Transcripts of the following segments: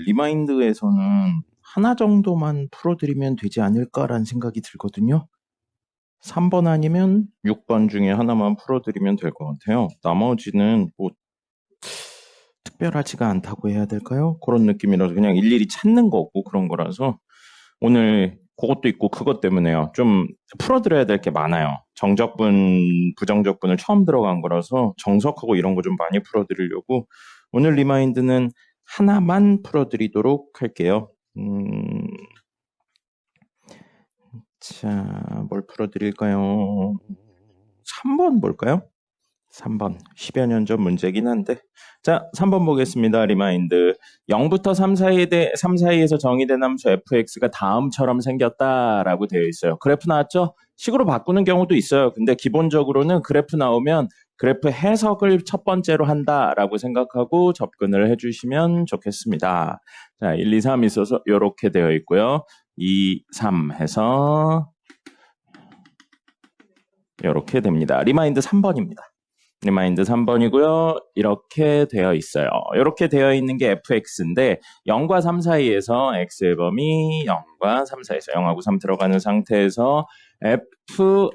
리마인드에서는 하나 정도만 풀어드리면 되지 않을까라는 생각이 들거든요. 3번 아니면 6번 중에 하나만 풀어드리면 될 것 같아요. 나머지는 뭐 특별하지가 않다고 해야 될까요? 그런 느낌이라서 그냥 일일이 찾는 거고 그런 거라서 오늘 그것도 있고 그것 때문에요. 좀 풀어드려야 될 게 많아요. 정적분, 부정적분을 처음 들어간 거라서 정석하고 이런 거 좀 많이 풀어드리려고 오늘 리마인드는 하나만 풀어드리도록 할게요. 자, 뭘 풀어드릴까요? 3번 볼까요? 3번. 10여 년 전 문제긴 한데. 자, 3번 보겠습니다. 리마인드. 0부터 3 사이에서 정의된 함수 fx가 다음처럼 생겼다라고 되어 있어요. 그래프 나왔죠? 식으로 바꾸는 경우도 있어요. 근데 기본적으로는 그래프 나오면 그래프 해석을 첫 번째로 한다라고 생각하고 접근을 해주시면 좋겠습니다. 자, 1, 2, 3 있어서 이렇게 되어 있고요. 2, 3 해서 이렇게 됩니다. 리마인드 3번입니다. 리마인드 3번이고요. 이렇게 되어 있어요. 이렇게 되어 있는 게 fx인데 0과 3 사이에서 x의 범위 0과 3 사이에서 0하고 3 들어가는 상태에서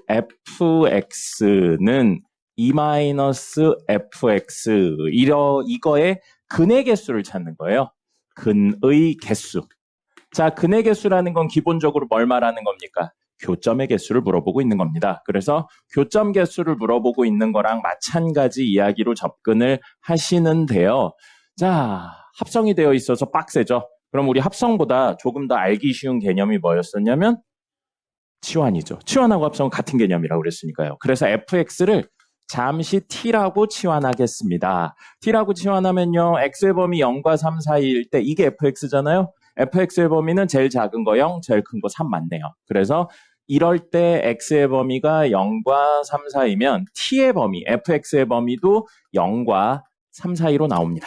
fx는 2-fx 이거의 근의 개수를 찾는 거예요. 근의 개수. 자, 근의 개수라는 건 기본적으로 뭘 말하는 겁니까? 교점의 개수를 물어보고 있는 겁니다. 그래서 교점 개수를 물어보고 있는 거랑 마찬가지 이야기로 접근을 하시는데요. 자, 합성이 되어 있어서 빡세죠. 그럼 우리 합성보다 조금 더 알기 쉬운 개념이 뭐였었냐면 치환이죠. 치환하고 합성은 같은 개념이라고 그랬으니까요. 그래서 fx를 잠시 t라고 치환하겠습니다. t라고 치환하면요. x의 범위 0과 3 사이일 때 이게 fx잖아요. fx의 범위는 제일 작은 거 0, 제일 큰 거 3 맞네요. 그래서 이럴 때 x의 범위가 0과 3 사이면 t의 범위, fx의 범위도 0과 3 사이로 나옵니다.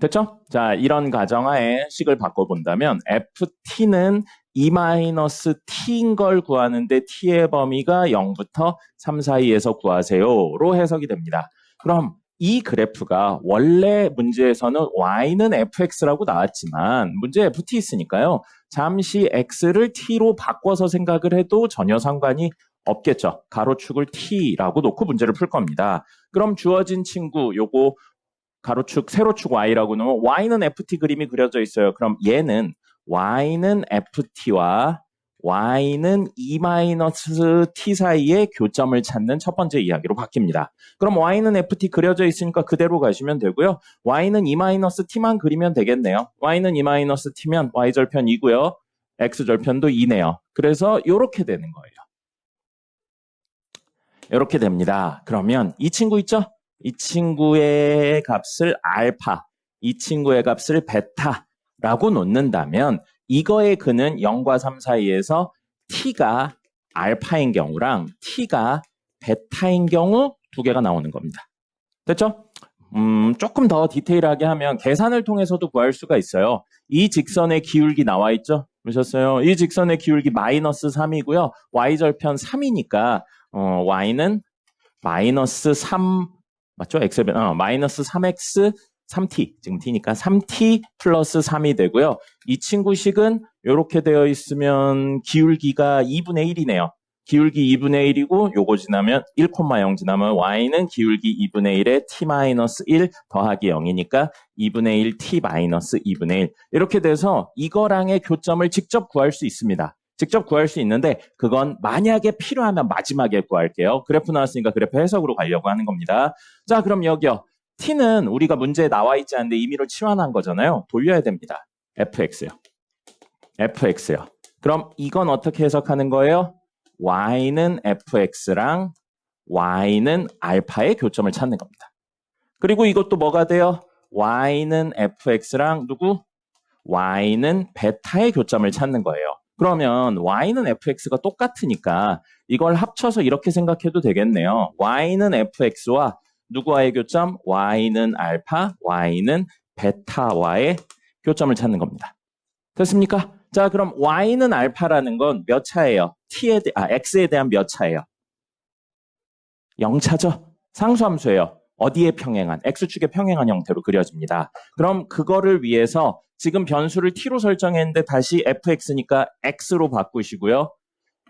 됐죠? 자, 이런 가정하에 식을 바꿔본다면 ft는 2-t인 걸 구하는데 t의 범위가 0부터 3 사이에서 구하세요로 해석이 됩니다. 그럼 이 그래프가 원래 문제에서는 y는 fx라고 나왔지만 문제 ft 있으니까요. 잠시 x를 t로 바꿔서 생각을 해도 전혀 상관이 없겠죠. 가로축을 t라고 놓고 문제를 풀 겁니다. 그럼 주어진 친구 요거 가로축, 세로축 y라고 놓으면 y는 ft 그림이 그려져 있어요. 그럼 얘는 y는 ft와 y는 2-t 사이의 교점을 찾는 첫 번째 이야기로 바뀝니다. 그럼 y는 ft 그려져 있으니까 그대로 가시면 되고요. y는 2-t만 그리면 되겠네요. y는 2-t면 y절편 2고요. x절편도 2네요. 그래서 이렇게 되는 거예요. 이렇게 됩니다. 그러면 이 친구 있죠? 이 친구의 값을 알파, 이 친구의 값을 베타라고 놓는다면 이거의 근은 0과 3 사이에서 t가 알파인 경우랑 t가 베타인 경우 두 개가 나오는 겁니다. 됐죠? 조금 더 디테일하게 하면 계산을 통해서도 구할 수가 있어요. 이 직선의 기울기 나와 있죠? 보셨어요? 이 직선의 기울기 마이너스 3이고요. y절편 3이니까 y는 마이너스 3 맞죠? 마이너스 3x 3t 지금 t니까 3t 플러스 3이 되고요. 이 친구 식은 이렇게 되어 있으면 기울기가 2분의 1이네요. 기울기 2분의 1이고 요거 지나면 1,0 지나면 y는 기울기 2분의 1에 t-1 더하기 0이니까 2분의 1 t-2분의 1 이렇게 돼서 이거랑의 교점을 직접 구할 수 있습니다. 직접 구할 수 있는데 그건 만약에 필요하면 마지막에 구할게요. 그래프 나왔으니까 그래프 해석으로 가려고 하는 겁니다. 자, 그럼 여기요. t는 우리가 문제에 나와 있지 않은데 임의로 치환한 거잖아요. 돌려야 됩니다. fx요. fx요. 그럼 이건 어떻게 해석하는 거예요? y는 fx랑 y는 알파의 교점을 찾는 겁니다. 그리고 이것도 뭐가 돼요? y는 fx랑 누구? y는 베타의 교점을 찾는 거예요. 그러면 y는 fx가 똑같으니까 이걸 합쳐서 이렇게 생각해도 되겠네요. y는 fx와 누구와의 교점? y는 알파, y는 베타와의 교점을 찾는 겁니다. 됐습니까? 자, 그럼 y는 알파라는 건 몇 차예요? x에 대한 몇 차예요? 0차죠? 상수함수예요. 어디에 평행한? x축에 평행한 형태로 그려집니다. 그럼 그거를 위해서 지금 변수를 t로 설정했는데 다시 fx니까 x로 바꾸시고요.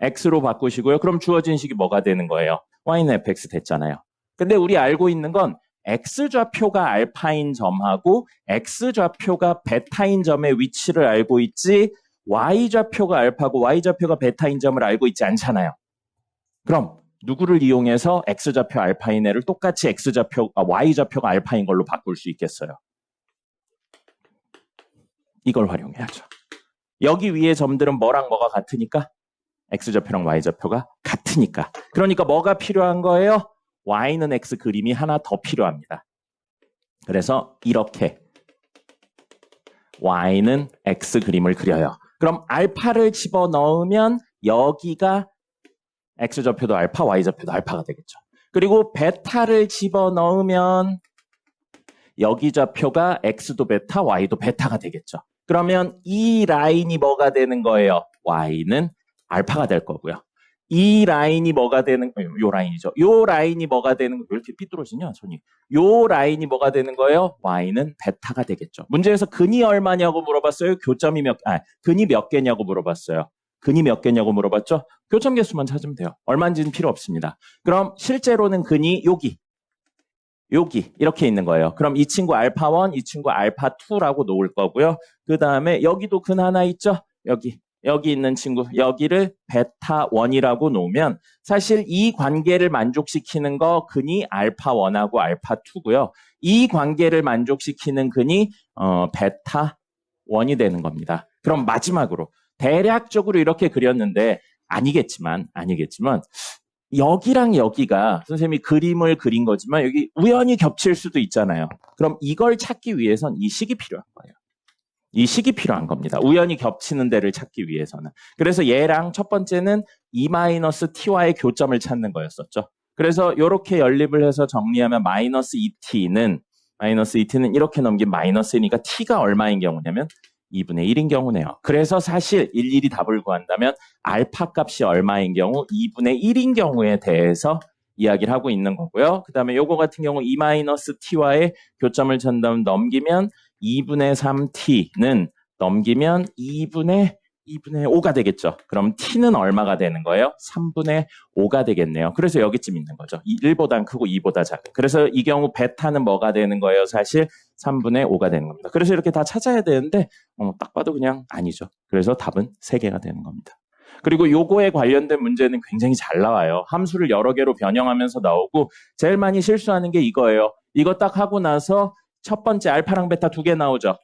x로 바꾸시고요. 그럼 주어진 식이 뭐가 되는 거예요? y는 fx 됐잖아요. 근데 우리 알고 있는 건 x좌표가 알파인 점하고 x좌표가 베타인 점의 위치를 알고 있지 y좌표가 알파고 y좌표가 베타인 점을 알고 있지 않잖아요. 그럼 누구를 이용해서 x좌표 알파인 애를 똑같이 y좌표가 알파인 걸로 바꿀 수 있겠어요? 이걸 활용해야죠. 여기 위에 점들은 뭐랑 뭐가 같으니까? x좌표랑 y좌표가 같으니까. 그러니까 뭐가 필요한 거예요? y는 x 그림이 하나 더 필요합니다. 그래서 이렇게 y는 x 그림을 그려요. 그럼 알파를 집어넣으면 여기가 x좌표도 알파, y좌표도 알파가 되겠죠. 그리고 베타를 집어넣으면 여기 좌표가 x도 베타, y도 베타가 되겠죠. 그러면 이 라인이 뭐가 되는 거예요? y는 알파가 될 거고요. 이 라인이 뭐가 되는 거예요? 요 라인이죠. 요 라인이 뭐가 되는 거예요? 왜 이렇게 삐뚤어지냐, 손이. 요 라인이 뭐가 되는 거예요? y는 베타가 되겠죠. 문제에서 근이 얼마냐고 물어봤어요? 근이 몇 개냐고 물어봤어요. 근이 몇 개냐고 물어봤죠? 교점 개수만 찾으면 돼요. 얼마인지는 필요 없습니다. 그럼 실제로는 근이 여기 이렇게 있는 거예요. 그럼 이 친구 알파1, 이 친구 알파2라고 놓을 거고요. 그 다음에 여기도 근 하나 있죠? 여기 있는 친구, 여기를 베타1이라고 놓으면 사실 이 관계를 만족시키는 거 근이 알파1하고 알파2고요. 이 관계를 만족시키는 근이 베타1이 되는 겁니다. 그럼 마지막으로 대략적으로 이렇게 그렸는데 아니겠지만 여기랑 여기가 선생님이 그림을 그린 거지만 여기 우연히 겹칠 수도 있잖아요. 그럼 이걸 찾기 위해선 이 식이 필요한 거예요. 이 식이 필요한 겁니다. 우연히 겹치는 데를 찾기 위해서는. 그래서 얘랑 첫 번째는 E-T와의 교점을 찾는 거였었죠. 그래서 이렇게 연립을 해서 정리하면 -2t는 이렇게 넘긴 -1이니까 t가 얼마인 경우냐면 2분의 1인 경우네요. 그래서 사실 일일이 답을 구한다면 알파 값이 얼마인 경우 2분의 1인 경우에 대해서 이야기를 하고 있는 거고요. 그 다음에 요거 같은 경우 E-T와의 교점을 찾는다면 넘기면 2분의 3t는 넘기면 2분의 5가 되겠죠. 그럼 t는 얼마가 되는 거예요? 3분의 5가 되겠네요. 그래서 여기쯤 있는 거죠. 1보단 크고 2보다 작은. 그래서 이 경우 베타는 뭐가 되는 거예요? 사실 3분의 5가 되는 겁니다. 그래서 이렇게 다 찾아야 되는데 딱 봐도 그냥 아니죠. 그래서 답은 3개가 되는 겁니다. 그리고 요거에 관련된 문제는 굉장히 잘 나와요. 함수를 여러 개로 변형하면서 나오고 제일 많이 실수하는 게 이거예요. 이거 딱 하고 나서 첫 번째 알파랑 베타 2개 나오죠.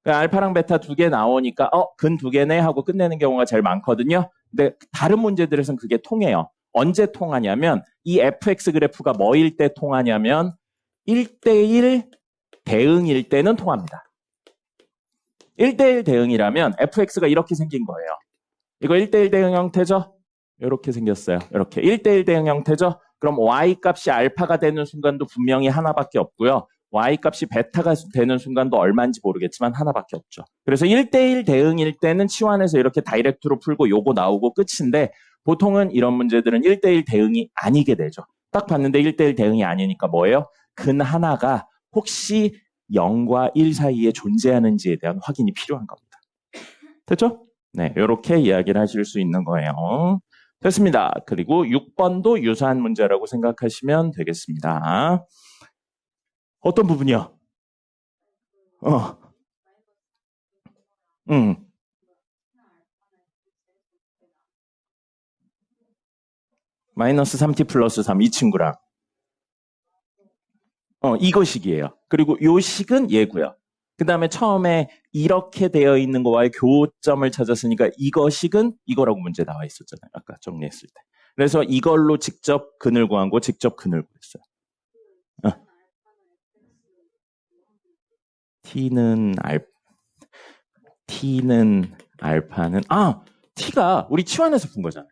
알파랑 베타 2개 나오니까 근 2개네 하고 끝내는 경우가 제일 많거든요. 근데 다른 문제들에서는 그게 통해요. 언제 통하냐면 이 fx 그래프가 뭐일 때 통하냐면 1대1 대응일 때는 통합니다. 1대1 대응이라면 fx가 이렇게 생긴 거예요. 이거 1대1 대응 형태죠? 이렇게 생겼어요. 이렇게 1대1 대응 형태죠? 그럼 y 값이 알파가 되는 순간도 분명히 하나밖에 없고요. y 값이 베타가 되는 순간도 얼마인지 모르겠지만 하나밖에 없죠. 그래서 1대1 대응일 때는 치환해서 이렇게 다이렉트로 풀고 요거 나오고 끝인데 보통은 이런 문제들은 1대1 대응이 아니게 되죠. 딱 봤는데 1대1 대응이 아니니까 뭐예요? 근 하나가 혹시 0과 1 사이에 존재하는지에 대한 확인이 필요한 겁니다. 됐죠? 네, 이렇게 이야기를 하실 수 있는 거예요. 됐습니다. 그리고 6번도 유사한 문제라고 생각하시면 되겠습니다. 어떤 부분이요? 마이너스 3t 플러스 3 이 친구랑 이거 식이에요. 그리고 요 식은 얘고요. 그 다음에 처음에 이렇게 되어 있는 거와의 교점을 찾았으니까 이거 식은 이거라고 문제 나와 있었잖아요. 아까 정리했을 때. 그래서 이걸로 직접 근을 구한 거, 직접 근을 구했어요. t는 알파는 t가 우리 치환해서 푼 거잖아요.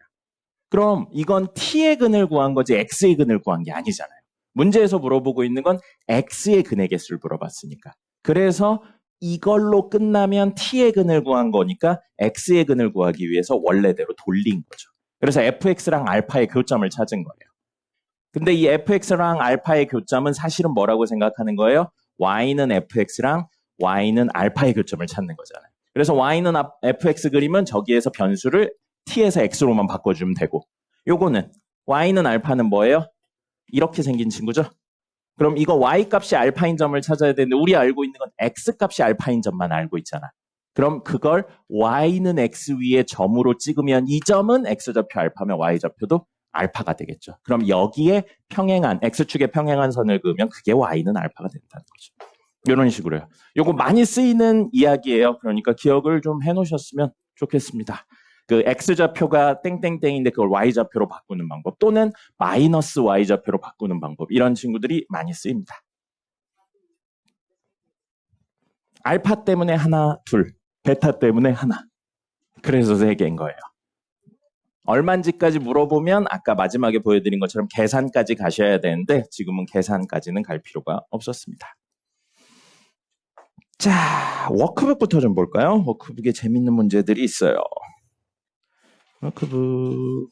그럼 이건 t의 근을 구한 거지 x의 근을 구한 게 아니잖아요. 문제에서 물어보고 있는 건 x의 근의 개수를 물어봤으니까. 그래서 이걸로 끝나면 t의 근을 구한 거니까 x의 근을 구하기 위해서 원래대로 돌린 거죠. 그래서 fx랑 알파의 교점을 찾은 거예요. 근데 이 fx랑 알파의 교점은 사실은 뭐라고 생각하는 거예요? y는 fx랑 y는 알파의 교점을 찾는 거잖아요. 그래서 y는 fx 그림은 저기에서 변수를 t에서 x로만 바꿔주면 되고, 요거는 y는 알파는 뭐예요? 이렇게 생긴 친구죠. 그럼 이거 y 값이 알파인 점을 찾아야 되는데 우리 알고 있는 건 x 값이 알파인 점만 알고 있잖아. 그럼 그걸 y는 x 위에 점으로 찍으면 이 점은 x좌표 알파면 y좌표도 알파가 되겠죠. 그럼 여기에 평행한 x축에 평행한 선을 그으면 그게 y는 알파가 된다는 거죠. 이런 식으로요. 요거 많이 쓰이는 이야기예요. 그러니까 기억을 좀 해놓으셨으면 좋겠습니다. 그 x좌표가 땡땡땡인데 그걸 y좌표로 바꾸는 방법 또는 마이너스 y좌표로 바꾸는 방법 이런 친구들이 많이 쓰입니다. 알파 때문에 하나, 둘, 베타 때문에 하나. 그래서 3개인 거예요. 얼마인지까지 물어보면 아까 마지막에 보여드린 것처럼 계산까지 가셔야 되는데 지금은 계산까지는 갈 필요가 없었습니다. 자, 워크북부터 좀 볼까요? 워크북에 재밌는 문제들이 있어요. 워크북.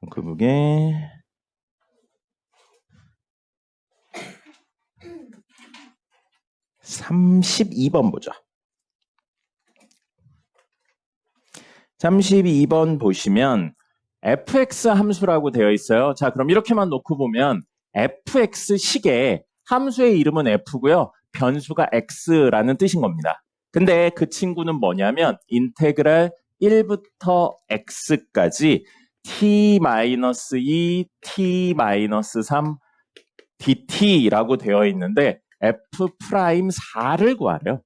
워크북에 32번 보죠. 32번 보시면 fx 함수라고 되어 있어요. 자, 그럼 이렇게만 놓고 보면 fx식의 함수의 이름은 f고요. 변수가 x라는 뜻인 겁니다. 근데 그 친구는 뭐냐면 인테그랄 1부터 x까지 t-2, t-3 dt라고 되어 있는데 f'4를 구하래요.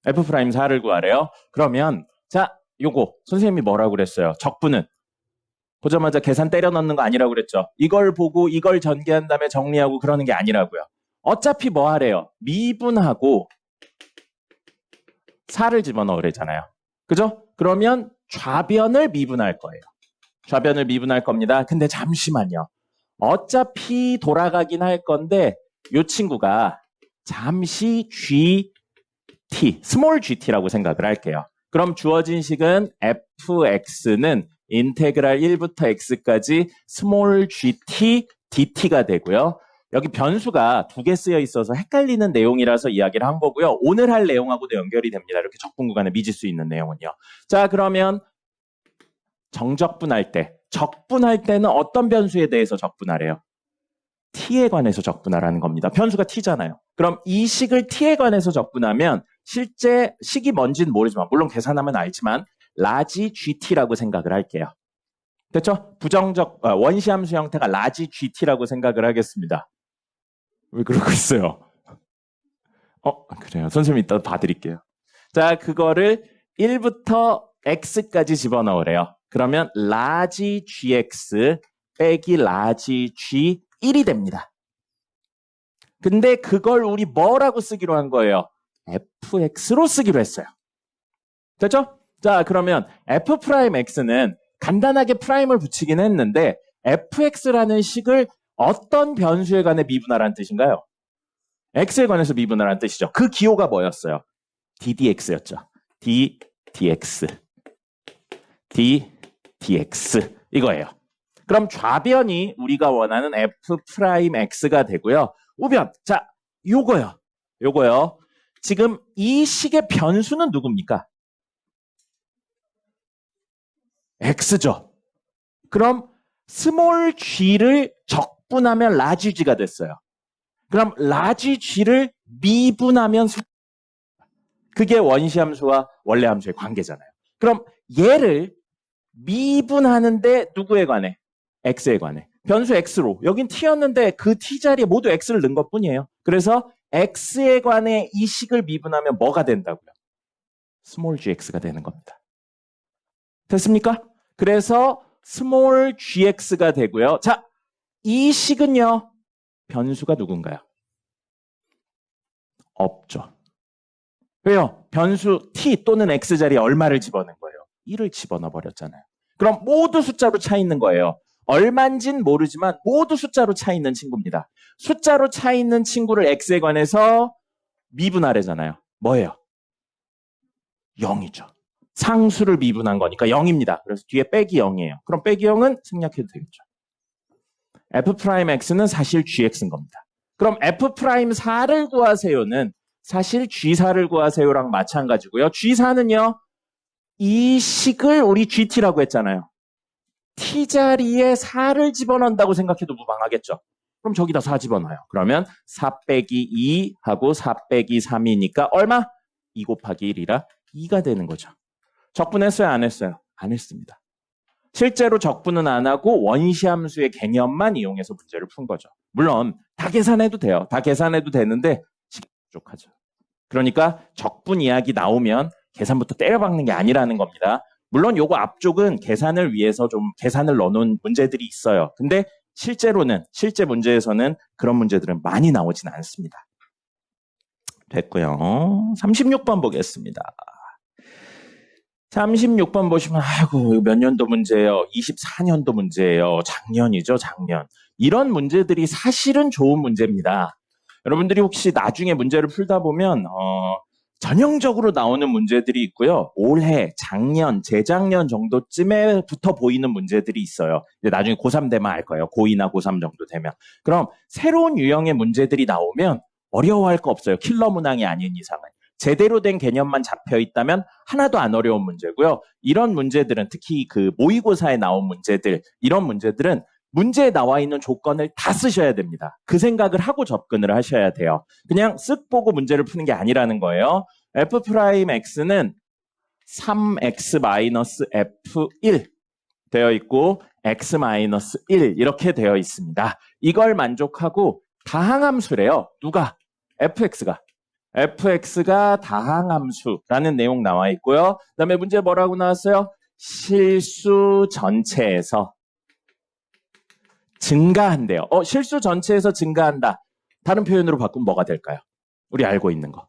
f'4를 구하래요. 그러면 자, 요거 선생님이 뭐라고 그랬어요? 적분은 보자마자 계산 때려 넣는 거 아니라고 그랬죠. 이걸 보고 이걸 전개한 다음에 정리하고 그러는 게 아니라고요. 어차피 뭐 하래요? 미분하고 4를 집어넣으래잖아요. 그죠? 그러면 좌변을 미분할 거예요. 좌변을 미분할 겁니다. 근데 잠시만요. 어차피 돌아가긴 할 건데 이 친구가 잠시 gt, 스몰 gt라고 생각을 할게요. 그럼 주어진 식은 fx는 인테그랄 1부터 x까지 스몰 gt dt가 되고요. 여기 변수가 2개 쓰여 있어서 헷갈리는 내용이라서 이야기를 한 거고요. 오늘 할 내용하고도 연결이 됩니다. 이렇게 적분 구간에 미질 수 있는 내용은요. 자, 그러면 정적분할 때, 적분할 때는 어떤 변수에 대해서 적분하래요? t에 관해서 적분하라는 겁니다. 변수가 t잖아요. 그럼 이 식을 t에 관해서 적분하면 실제 식이 뭔지는 모르지만 물론 계산하면 알지만 라지 gt라고 생각을 할게요. 됐죠? 부정적 원시함수 형태가 라지 gt라고 생각을 하겠습니다. 왜 그러고 있어요? 그래요. 선생님 이따 봐드릴게요. 자, 그거를 1부터 x까지 집어넣으래요. 그러면 라지 gx 빼기 라지 g1이 됩니다. 근데 그걸 우리 뭐라고 쓰기로 한 거예요? fx로 쓰기로 했어요. 됐죠? 자, 그러면 f'x는 간단하게 프라임을 붙이긴 했는데 fx라는 식을 어떤 변수에 관해 미분하라는 뜻인가요? x에 관해서 미분하라는 뜻이죠. 그 기호가 뭐였어요? ddx였죠. ddx 이거예요. 그럼 좌변이 우리가 원하는 f'x가 되고요. 우변, 자, 요거요. 지금 이 식의 변수는 누굽니까? x죠. 그럼 스몰 g를 적분하면 라지 g가 됐어요. 그럼 라지 g를 미분하면 그게 원시함수와 원래함수의 관계잖아요. 그럼 얘를 미분하는데 누구에 관해? x에 관해. 변수 x로. 여긴 t였는데 그 t 자리에 모두 x를 넣은 것뿐이에요. 그래서 x에 관해 이 식을 미분하면 뭐가 된다고요? 스몰 gx가 되는 겁니다. 됐습니까? 그래서 스몰 gx가 되고요. 자, 이 식은요. 변수가 누군가요? 없죠. 왜요? 변수 t 또는 x 자리에 얼마를 집어넣은 거예요? 1을 집어넣어 버렸잖아요. 그럼 모두 숫자로 차 있는 거예요. 얼마인지는 모르지만 모두 숫자로 차 있는 친구입니다. 숫자로 차 있는 친구를 x에 관해서 미분하래잖아요. 뭐예요? 0이죠. 상수를 미분한 거니까 0입니다. 그래서 뒤에 빼기 0이에요. 그럼 빼기 0은 생략해도 되겠죠. F'X는 사실 GX인 겁니다. 그럼 F'4를 구하세요는 사실 G4를 구하세요랑 마찬가지고요. G4는요. 이 식을 우리 GT라고 했잖아요. T자리에 4를 집어넣는다고 생각해도 무방하겠죠. 그럼 저기다 4 집어넣어요. 그러면 4 빼기 2 하고 4 빼기 3이니까 얼마? 2 곱하기 1이라 2가 되는 거죠. 적분했어요? 안 했어요? 안 했습니다. 실제로 적분은 안 하고 원시함수의 개념만 이용해서 문제를 푼 거죠. 물론 다 계산해도 돼요. 다 계산해도 되는데 시간이 부족하죠. 그러니까 적분 이야기 나오면 계산부터 때려박는 게 아니라는 겁니다. 물론 요거 앞쪽은 계산을 위해서 좀 계산을 넣어놓은 문제들이 있어요. 근데 실제 문제에서는 그런 문제들은 많이 나오진 않습니다. 됐고요. 36번 보겠습니다. 36번 보시면 아이고 몇 년도 문제예요. 24년도 문제예요. 작년이죠. 작년. 이런 문제들이 사실은 좋은 문제입니다. 여러분들이 혹시 나중에 문제를 풀다 보면 전형적으로 나오는 문제들이 있고요. 올해, 작년, 재작년 정도쯤에부터 보이는 문제들이 있어요. 이제 나중에 고3 되면 알 거예요. 고2나 고3 정도 되면. 그럼 새로운 유형의 문제들이 나오면 어려워할 거 없어요. 킬러 문항이 아닌 이상은. 제대로 된 개념만 잡혀 있다면 하나도 안 어려운 문제고요. 이런 문제들은 특히 그 모의고사에 나온 문제들, 이런 문제들은 문제에 나와 있는 조건을 다 쓰셔야 됩니다. 그 생각을 하고 접근을 하셔야 돼요. 그냥 쓱 보고 문제를 푸는 게 아니라는 거예요. F'X는 3X-F1 되어 있고 X-1 이렇게 되어 있습니다. 이걸 만족하고 다항함수래요. 누가? FX가. FX가 다항함수라는 내용 나와 있고요. 그 다음에 문제 뭐라고 나왔어요? 실수 전체에서 증가한대요. 실수 전체에서 증가한다. 다른 표현으로 바꾸면 뭐가 될까요? 우리 알고 있는 거.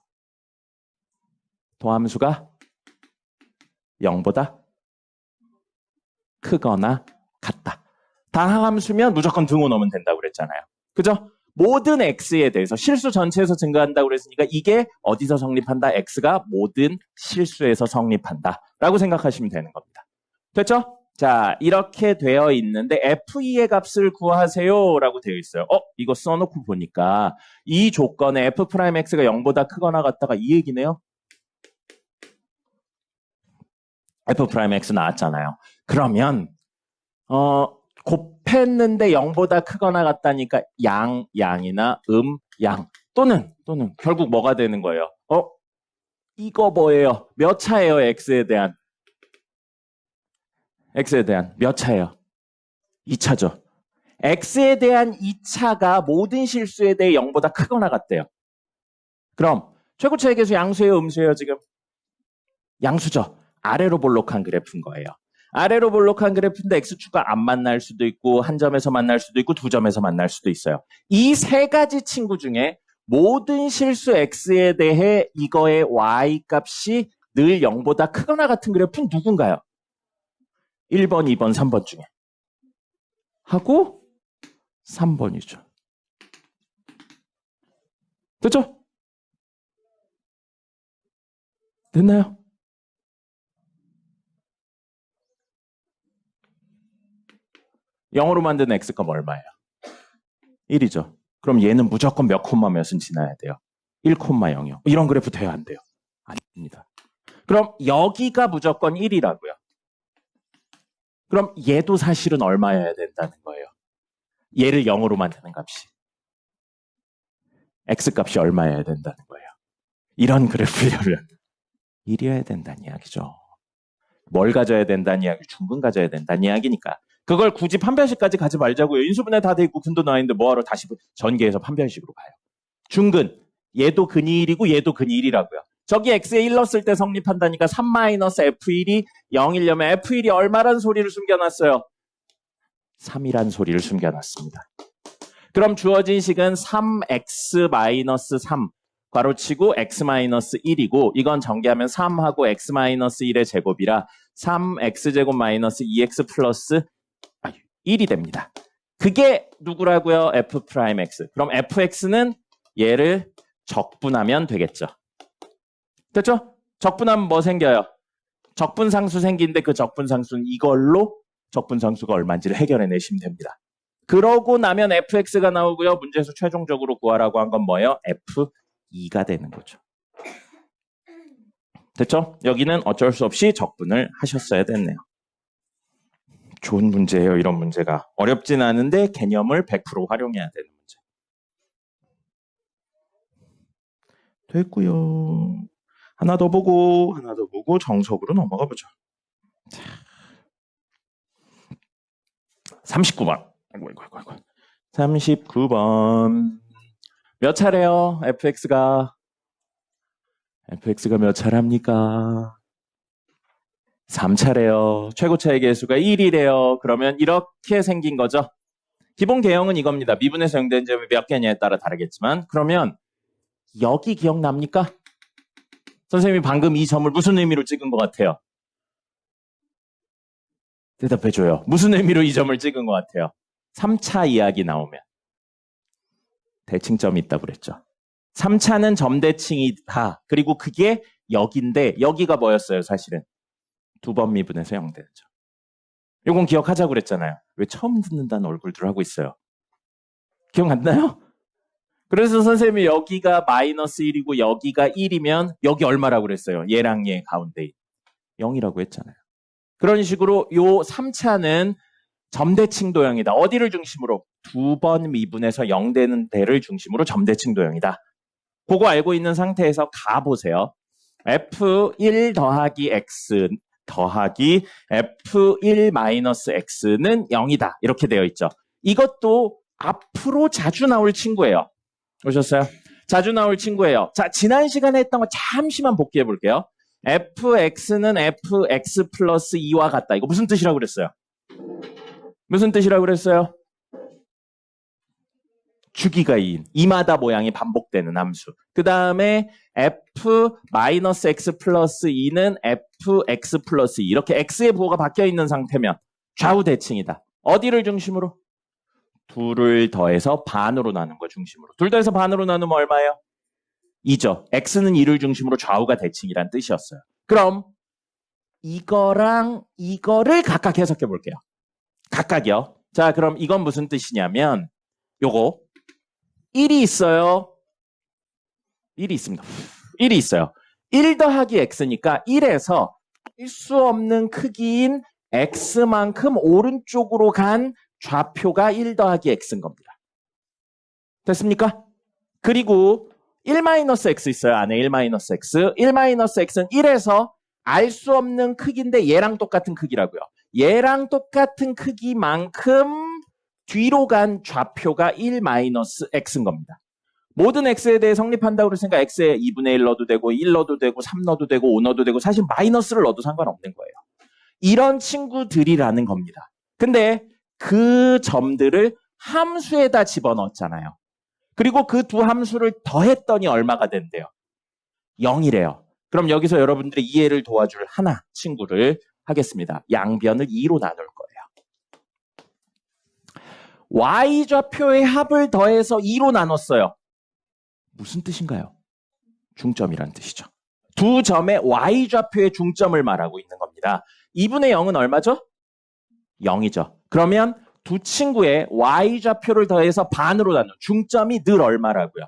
도함수가 0보다 크거나 같다. 다항함수면 무조건 등호 넣으면 된다고 그랬잖아요. 그죠? 모든 x에 대해서 실수 전체에서 증가한다고 그랬으니까 이게 어디서 성립한다? x가 모든 실수에서 성립한다. 라고 생각하시면 되는 겁니다. 됐죠? 자, 이렇게 되어 있는데 F2의 값을 구하세요 라고 되어 있어요. 이거 써놓고 보니까 이 조건에 F'X가 0보다 크거나 같다가 이 얘기네요. F'X 나왔잖아요. 그러면 곱했는데 0보다 크거나 같다니까 양이나 양 또는 결국 뭐가 되는 거예요? 이거 뭐예요? 몇 차예요? X에 대한 몇 차예요? 2차죠. X에 대한 2차가 모든 실수에 대해 0보다 크거나 같대요. 그럼 최고차의 계수 양수예요? 음수예요? 지금? 양수죠. 아래로 볼록한 그래프인 거예요. 아래로 볼록한 그래프인데 X축과 안 만날 수도 있고 한 점에서 만날 수도 있고 두 점에서 만날 수도 있어요. 이 세 가지 친구 중에 모든 실수 X에 대해 이거의 Y값이 늘 0보다 크거나 같은 그래프는 누군가요? 1번, 2번, 3번 중에. 하고 3번이죠. 됐죠? 됐나요? 영어로 만든 X값 얼마예요? 1이죠. 그럼 얘는 무조건 몇 콤마 몇은 지나야 돼요? 1,0요. 이런 그래프 돼야 안 돼요? 아닙니다. 그럼 여기가 무조건 1이라고요. 그럼 얘도 사실은 얼마여야 된다는 거예요? 얘를 0으로 만드는 값이. X값이 얼마여야 된다는 거예요? 이런 그래프를 1이어야 된다는 이야기죠. 뭘 가져야 된다는 이야기? 중근 가져야 된다는 이야기니까. 그걸 굳이 판별식까지 가지 말자고요. 인수분해 다 돼 있고 근도 나와 있는데 뭐하러 다시 전개해서 판별식으로 가요. 중근. 얘도 근이 1이고 얘도 근이 1이라고요. 저기 x에 1 넣었을 때 성립한다니까 3-f1이 0이려면 f1이 얼마란 소리를 숨겨놨어요? 3이란 소리를 숨겨놨습니다. 그럼 주어진 식은 3x-3 괄호치고 x-1이고 이건 전개하면 3하고 x-1의 제곱이라 3x제곱 마이너스 2x 플러스 1이 됩니다. 그게 누구라고요? F'X. 그럼 fx는 얘를 적분하면 되겠죠. 됐죠? 적분하면 뭐 생겨요? 적분상수 생기는데 그 적분상수는 이걸로 적분상수가 얼마인지를 해결해내시면 됩니다. 그러고 나면 fx가 나오고요. 문제에서 최종적으로 구하라고 한 건 뭐예요? f2가 되는 거죠. 됐죠? 여기는 어쩔 수 없이 적분을 하셨어야 됐네요. 좋은 문제예요. 이런 문제가. 어렵진 않은데 개념을 100% 활용해야 되는 문제. 됐고요. 하나 더 보고 정석으로 넘어가 보죠. 39번. 아이고. 39번. 몇 차례요? fx가 몇 차례입니까? 3차례요. 최고차의 개수가 1이래요. 그러면 이렇게 생긴 거죠. 기본 개형은 이겁니다. 미분에서 사용된 점이 몇 개냐에 따라 다르겠지만 그러면 여기 기억납니까? 선생님이 방금 이 점을 무슨 의미로 찍은 것 같아요? 대답해줘요. 무슨 의미로 이 점을 찍은 것 같아요? 3차 이야기 나오면 대칭점이 있다고 그랬죠. 3차는 점대칭이다. 그리고 그게 여기인데 여기가 뭐였어요? 사실은 2번 미분에서 0 되는 점. 이건 기억하자고 그랬잖아요. 왜 처음 듣는다는 얼굴들 하고 있어요? 기억 안 나요? 그래서 선생님이 여기가 마이너스 1이고 여기가 1이면 여기 얼마라고 그랬어요? 얘랑 얘 가운데 0이라고 했잖아요. 그런 식으로 요 3차는 점대칭 도형이다. 어디를 중심으로? 2번 미분에서 0 되는 데를 중심으로 점대칭 도형이다. 그거 알고 있는 상태에서 가보세요. f1 더하기 x 더하기 f1 마이너스 x는 0이다. 이렇게 되어 있죠. 이것도 앞으로 자주 나올 친구예요. 보셨어요? 자주 나올 친구예요. 자, 지난 시간에 했던 거 잠시만 복귀해 볼게요. fx는 fx 플러스 2와 같다. 이거 무슨 뜻이라고 그랬어요? 무슨 뜻이라고 그랬어요? 주기가 2인. 이마다 모양이 반복되는 함수. 그 다음에 f 마이너스 x 플러스 2는 fx 플러스 2. 이렇게 x의 부호가 바뀌어 있는 상태면 좌우 대칭이다. 어디를 중심으로? 둘을 더해서 반으로 나눈 거 중심으로. 둘 더해서 반으로 나누면 얼마예요? 2죠. x는 2를 중심으로 좌우가 대칭이란 뜻이었어요. 그럼 이거랑 이거를 각각 해석해 볼게요. 각각이요. 자, 그럼 이건 무슨 뜻이냐면 요거 1이 있어요. 1이 있습니다. 1이 있어요. 1 더하기 x니까 1에서 알 수 없는 크기인 x만큼 오른쪽으로 간 좌표가 1 더하기 x인 겁니다. 됐습니까? 그리고 1-x 있어요. 안에 1-x. 1-x는 1에서 알 수 없는 크기인데 얘랑 똑같은 크기라고요. 얘랑 똑같은 크기만큼 뒤로 간 좌표가 1-x인 겁니다. 모든 x에 대해 성립한다고 그랬으니까 x에 2분의 1 넣어도 되고 1 넣어도 되고 3 넣어도 되고 5 넣어도 되고 사실 마이너스를 넣어도 상관없는 거예요. 이런 친구들이라는 겁니다. 근데 그 점들을 함수에다 집어넣었잖아요. 그리고 그 두 함수를 더했더니 얼마가 된대요? 0이래요. 그럼 여기서 여러분들이 이해를 도와줄 하나 친구를 하겠습니다. 양변을 2로 나눌 거예요. y좌표의 합을 더해서 2로 나눴어요. 무슨 뜻인가요? 중점이란 뜻이죠. 두 점의 y좌표의 중점을 말하고 있는 겁니다. 2분의 0은 얼마죠? 0이죠. 그러면 두 친구의 y좌표를 더해서 반으로 나눈 중점이 늘 얼마라고요?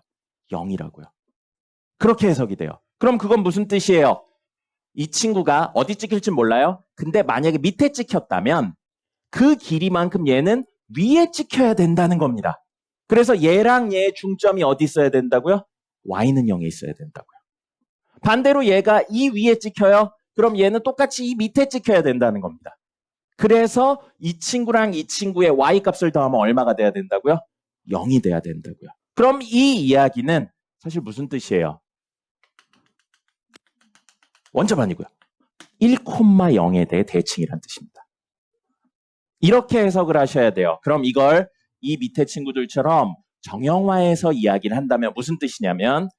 0이라고요. 그렇게 해석이 돼요. 그럼 그건 무슨 뜻이에요? 이 친구가 어디 찍힐지 몰라요? 근데 만약에 밑에 찍혔다면 그 길이만큼 얘는 위에 찍혀야 된다는 겁니다. 그래서 얘랑 얘의 중점이 어디 있어야 된다고요? y는 0에 있어야 된다고요. 반대로 얘가 이 위에 찍혀요? 그럼 얘는 똑같이 이 밑에 찍혀야 된다는 겁니다. 그래서 이 친구랑 이 친구의 y 값을 더하면 얼마가 돼야 된다고요? 0이 돼야 된다고요. 그럼 이 이야기는 사실 무슨 뜻이에요? 원점 아니고요. 1,0에 대해 대칭이란 뜻입니다. 이렇게 해석을 하셔야 돼요. 그럼 이걸 이 밑에 친구들처럼 정형화해서 이야기를 한다면 무슨 뜻이냐면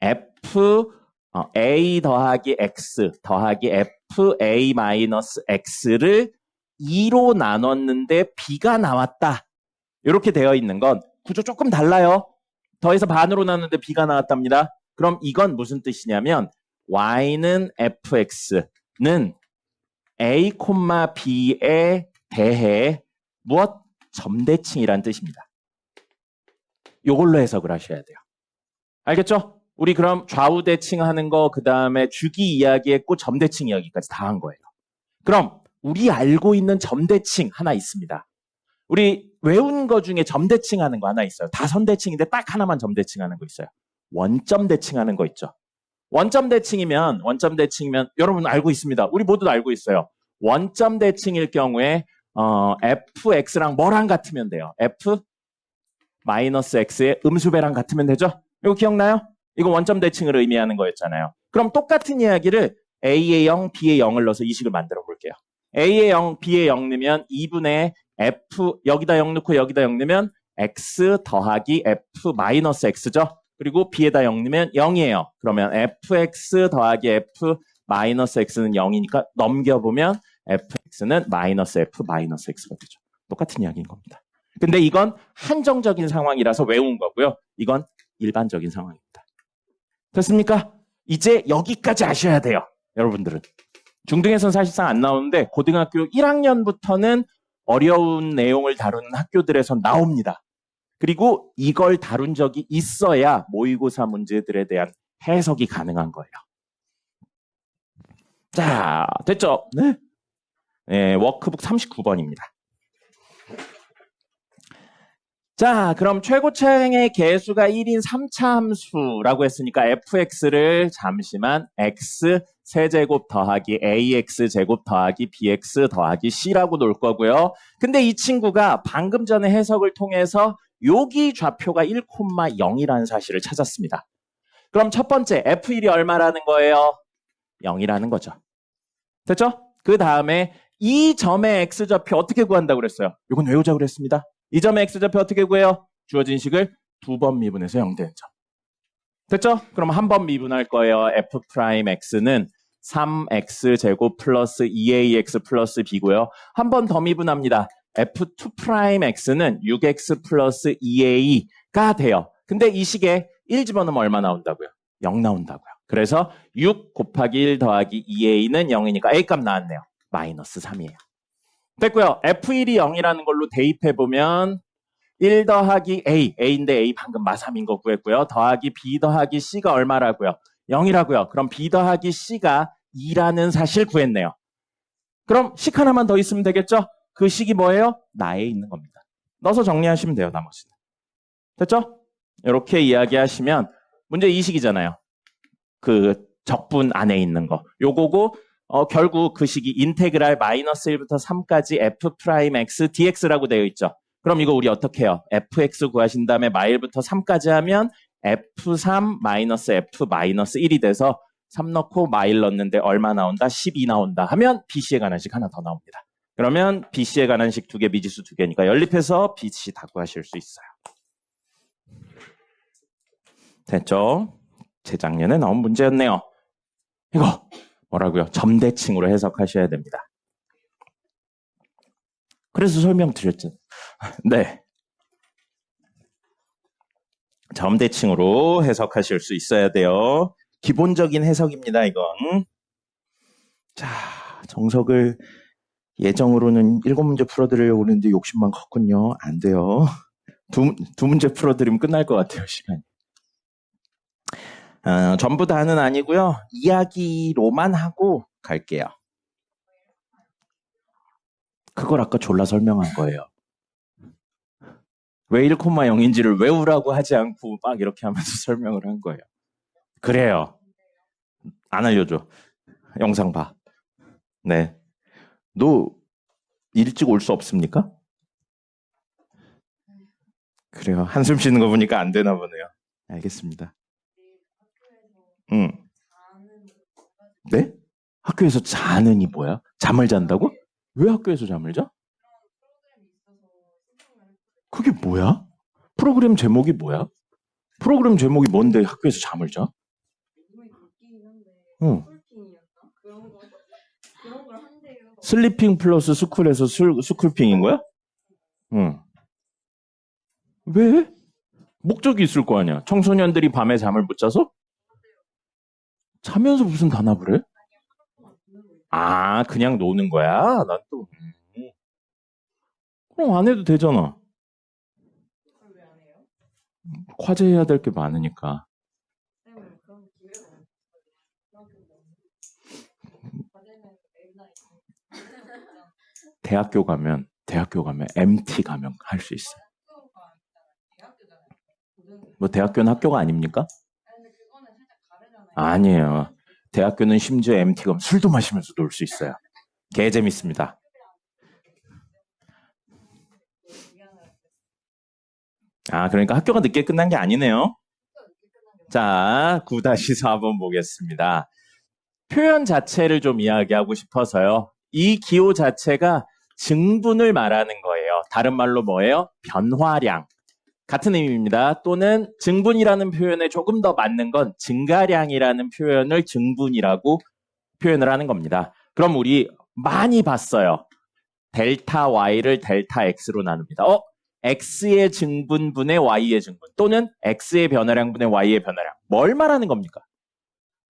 a 더하기 x 더하기 fa 마이너스 x를 2로 나눴는데 b가 나왔다. 이렇게 되어 있는 건 구조 조금 달라요. 더해서 반으로 나눴는데 b가 나왔답니다. 그럼 이건 무슨 뜻이냐면 y는 fx는 A, B에 대해 무엇? 점대칭이란 뜻입니다. 이걸로 해석을 하셔야 돼요. 알겠죠? 우리 그럼 좌우 대칭하는 거, 그 다음에 주기 이야기했고 점대칭 이야기까지 다 한 거예요. 그럼 우리 알고 있는 점대칭 하나 있습니다. 우리 외운 거 중에 점대칭 하는 거 하나 있어요. 다 선대칭인데 딱 하나만 점대칭 하는 거 있어요. 원점 대칭하는 거 있죠. 원점 대칭이면 여러분 알고 있습니다. 우리 모두 알고 있어요. 원점 대칭일 경우에 fx랑 뭐랑 같으면 돼요? f 마이너스 x의 음수배랑 같으면 되죠? 이거 기억나요? 이거 원점 대칭을 의미하는 거였잖아요. 그럼 똑같은 이야기를 a의 0, b의 0을 넣어서 이 식을 만들어 볼게요. a의 0, b의 0 넣으면 2분의 f 여기다 0 넣고 여기다 0 넣으면 x 더하기 f 마이너스 x죠. 그리고 b에다 0 넣으면 0이에요. 그러면 fx 더하기 f 마이너스 x는 0이니까 넘겨보면 fx는 마이너스 f 마이너스 x가 되죠. 똑같은 이야기인 겁니다. 근데 이건 한정적인 상황이라서 외운 거고요. 이건 일반적인 상황입니다. 됐습니까? 이제 여기까지 아셔야 돼요. 여러분들은. 중등에서는 사실상 안 나오는데 고등학교 1학년부터는 어려운 내용을 다루는 학교들에서 나옵니다. 그리고 이걸 다룬 적이 있어야 모의고사 문제들에 대한 해석이 가능한 거예요. 자, 됐죠? 네. 네, 워크북 39번입니다. 자, 그럼 최고차량의 개수가 1인 3차 함수라고 했으니까 fx를 잠시만 x 세제곱 더하기 ax 제곱 더하기 bx 더하기 c라고 놓을 거고요. 근데 이 친구가 방금 전에 해석을 통해서 여기 좌표가 1,0이라는 사실을 찾았습니다. 그럼 첫 번째 f1이 얼마라는 거예요? 0이라는 거죠. 됐죠? 그 다음에 이 점의 x좌표 어떻게 구한다고 그랬어요? 이건 외우자고 그랬습니다. 이 점의 x좌표 어떻게 구해요? 주어진 식을 2번 미분해서 0되는 점. 됐죠? 그럼 한 번 미분할 거예요. f'x는 3x제곱 플러스 2ax 플러스 b고요. 한 번 더 미분합니다. f2'x는 6x 플러스 2a가 돼요. 근데 이 식에 1 집어넣으면 얼마 나온다고요? 0 나온다고요. 그래서 6 곱하기 1 더하기 2a는 0이니까 a값 나왔네요. 마이너스 3이에요. 됐고요. f1이 0이라는 걸로 대입해보면 1 더하기 a인데 a 방금 마3인 거 구했고요. 더하기 b 더하기 c가 얼마라고요? 0이라고요. 그럼 b 더하기 c가 2라는 사실 구했네요. 그럼 식 하나만 더 있으면 되겠죠? 그 식이 뭐예요? 나에 있는 겁니다. 넣어서 정리하시면 돼요. 나머지는. 됐죠? 이렇게 이야기하시면 문제 이 식이잖아요. 그 적분 안에 있는 거. 요거고 결국 그 식이 인테그랄 마이너스 1부터 3까지 f'x dx라고 되어 있죠. 그럼 이거 우리 어떻게 해요? fx 구하신 다음에 마일부터 3까지 하면 f3 마이너스 f 마이너스 1이 돼서 3 넣고 마일 넣는데 얼마 나온다? 12 나온다 하면 BC에 관한 식 하나 더 나옵니다. 그러면 BC에 관한 식 2개, 미지수 2개니까 연립해서 BC 다 구하실 수 있어요. 됐죠? 재작년에 나온 문제였네요. 이거 뭐라고요? 점대칭으로 해석하셔야 됩니다. 그래서 설명드렸죠. 네. 점대칭으로 해석하실 수 있어야 돼요. 기본적인 해석입니다, 이건. 자, 정석을 예정으로는 7문제 풀어드리려고 그러는데 욕심만 컸군요. 안 돼요. 두 문제 풀어드리면 끝날 것 같아요, 시간이. 전부 다는 아니고요. 이야기로만 하고 갈게요. 그걸 아까 졸라 설명한 거예요. 왜 1,0인지를 외우라고 하지 않고 막 이렇게 하면서 설명을 한 거예요. 그래요. 안 알려줘. 영상 봐. 네. 너 일찍 올 수 없습니까? 그래요. 한숨 쉬는 거 보니까 안 되나 보네요. 알겠습니다. 네? 학교에서 자는이 뭐야? 잠을 잔다고? 왜 학교에서 잠을 자? 그게 뭐야? 프로그램 제목이 뭐야? 프로그램 제목이 뭔데 학교에서 잠을 자? 응. 슬리핑 플러스 스쿨에서 스쿨핑인 거야? 응. 왜? 목적이 있을 거 아니야. 청소년들이 밤에 잠을 못 자서? 자면서 무슨 단합을 해? 아, 그냥 노는 거야? 난 또, 그럼 안 해도 되잖아. 과제해야 될 게 많으니까. 대학교 가면 MT 가면 할 수 있어요. 뭐 대학교는 학교가 아닙니까? 아니에요. 대학교는 심지어 MT 가면 술도 마시면서 놀 수 있어요. 개 재밌습니다. 아, 그러니까 학교가 늦게 끝난 게 아니네요. 자, 9-4번 보겠습니다. 표현 자체를 좀 이야기하고 싶어서요. 이 기호 자체가 증분을 말하는 거예요. 다른 말로 뭐예요? 변화량. 같은 의미입니다. 또는 증분이라는 표현에 조금 더 맞는 건 증가량이라는 표현을 증분이라고 표현을 하는 겁니다. 그럼 우리 많이 봤어요. 델타 Y를 델타 X로 나눕니다. X의 증분분의 Y의 증분 또는 X의 변화량분의 Y의 변화량. 뭘 말하는 겁니까?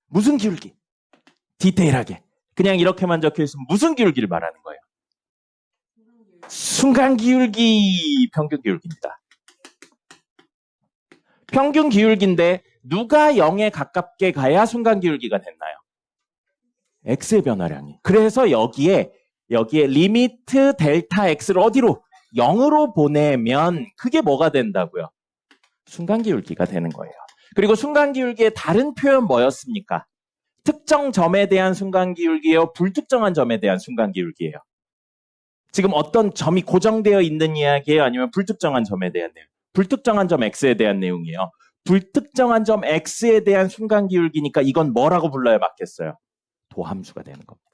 무슨 기울기? 디테일하게. 그냥 이렇게만 적혀 있으면 무슨 기울기를 말하는 거예요? 순간 기울기, 평균 기울기입니다. 평균 기울기인데 누가 0에 가깝게 가야 순간 기울기가 됐나요? X의 변화량이. 그래서 여기에 리미트 델타 X를 어디로? 0으로 보내면 그게 뭐가 된다고요? 순간 기울기가 되는 거예요. 그리고 순간 기울기의 다른 표현 뭐였습니까? 특정 점에 대한 순간 기울기예요? 불특정한 점에 대한 순간 기울기예요? 지금 어떤 점이 고정되어 있는 이야기예요? 아니면 불특정한 점에 대한 내용? 불특정한 점 X에 대한 내용이에요. 불특정한 점 X에 대한 순간 기울기니까 이건 뭐라고 불러야 맞겠어요? 도함수가 되는 겁니다.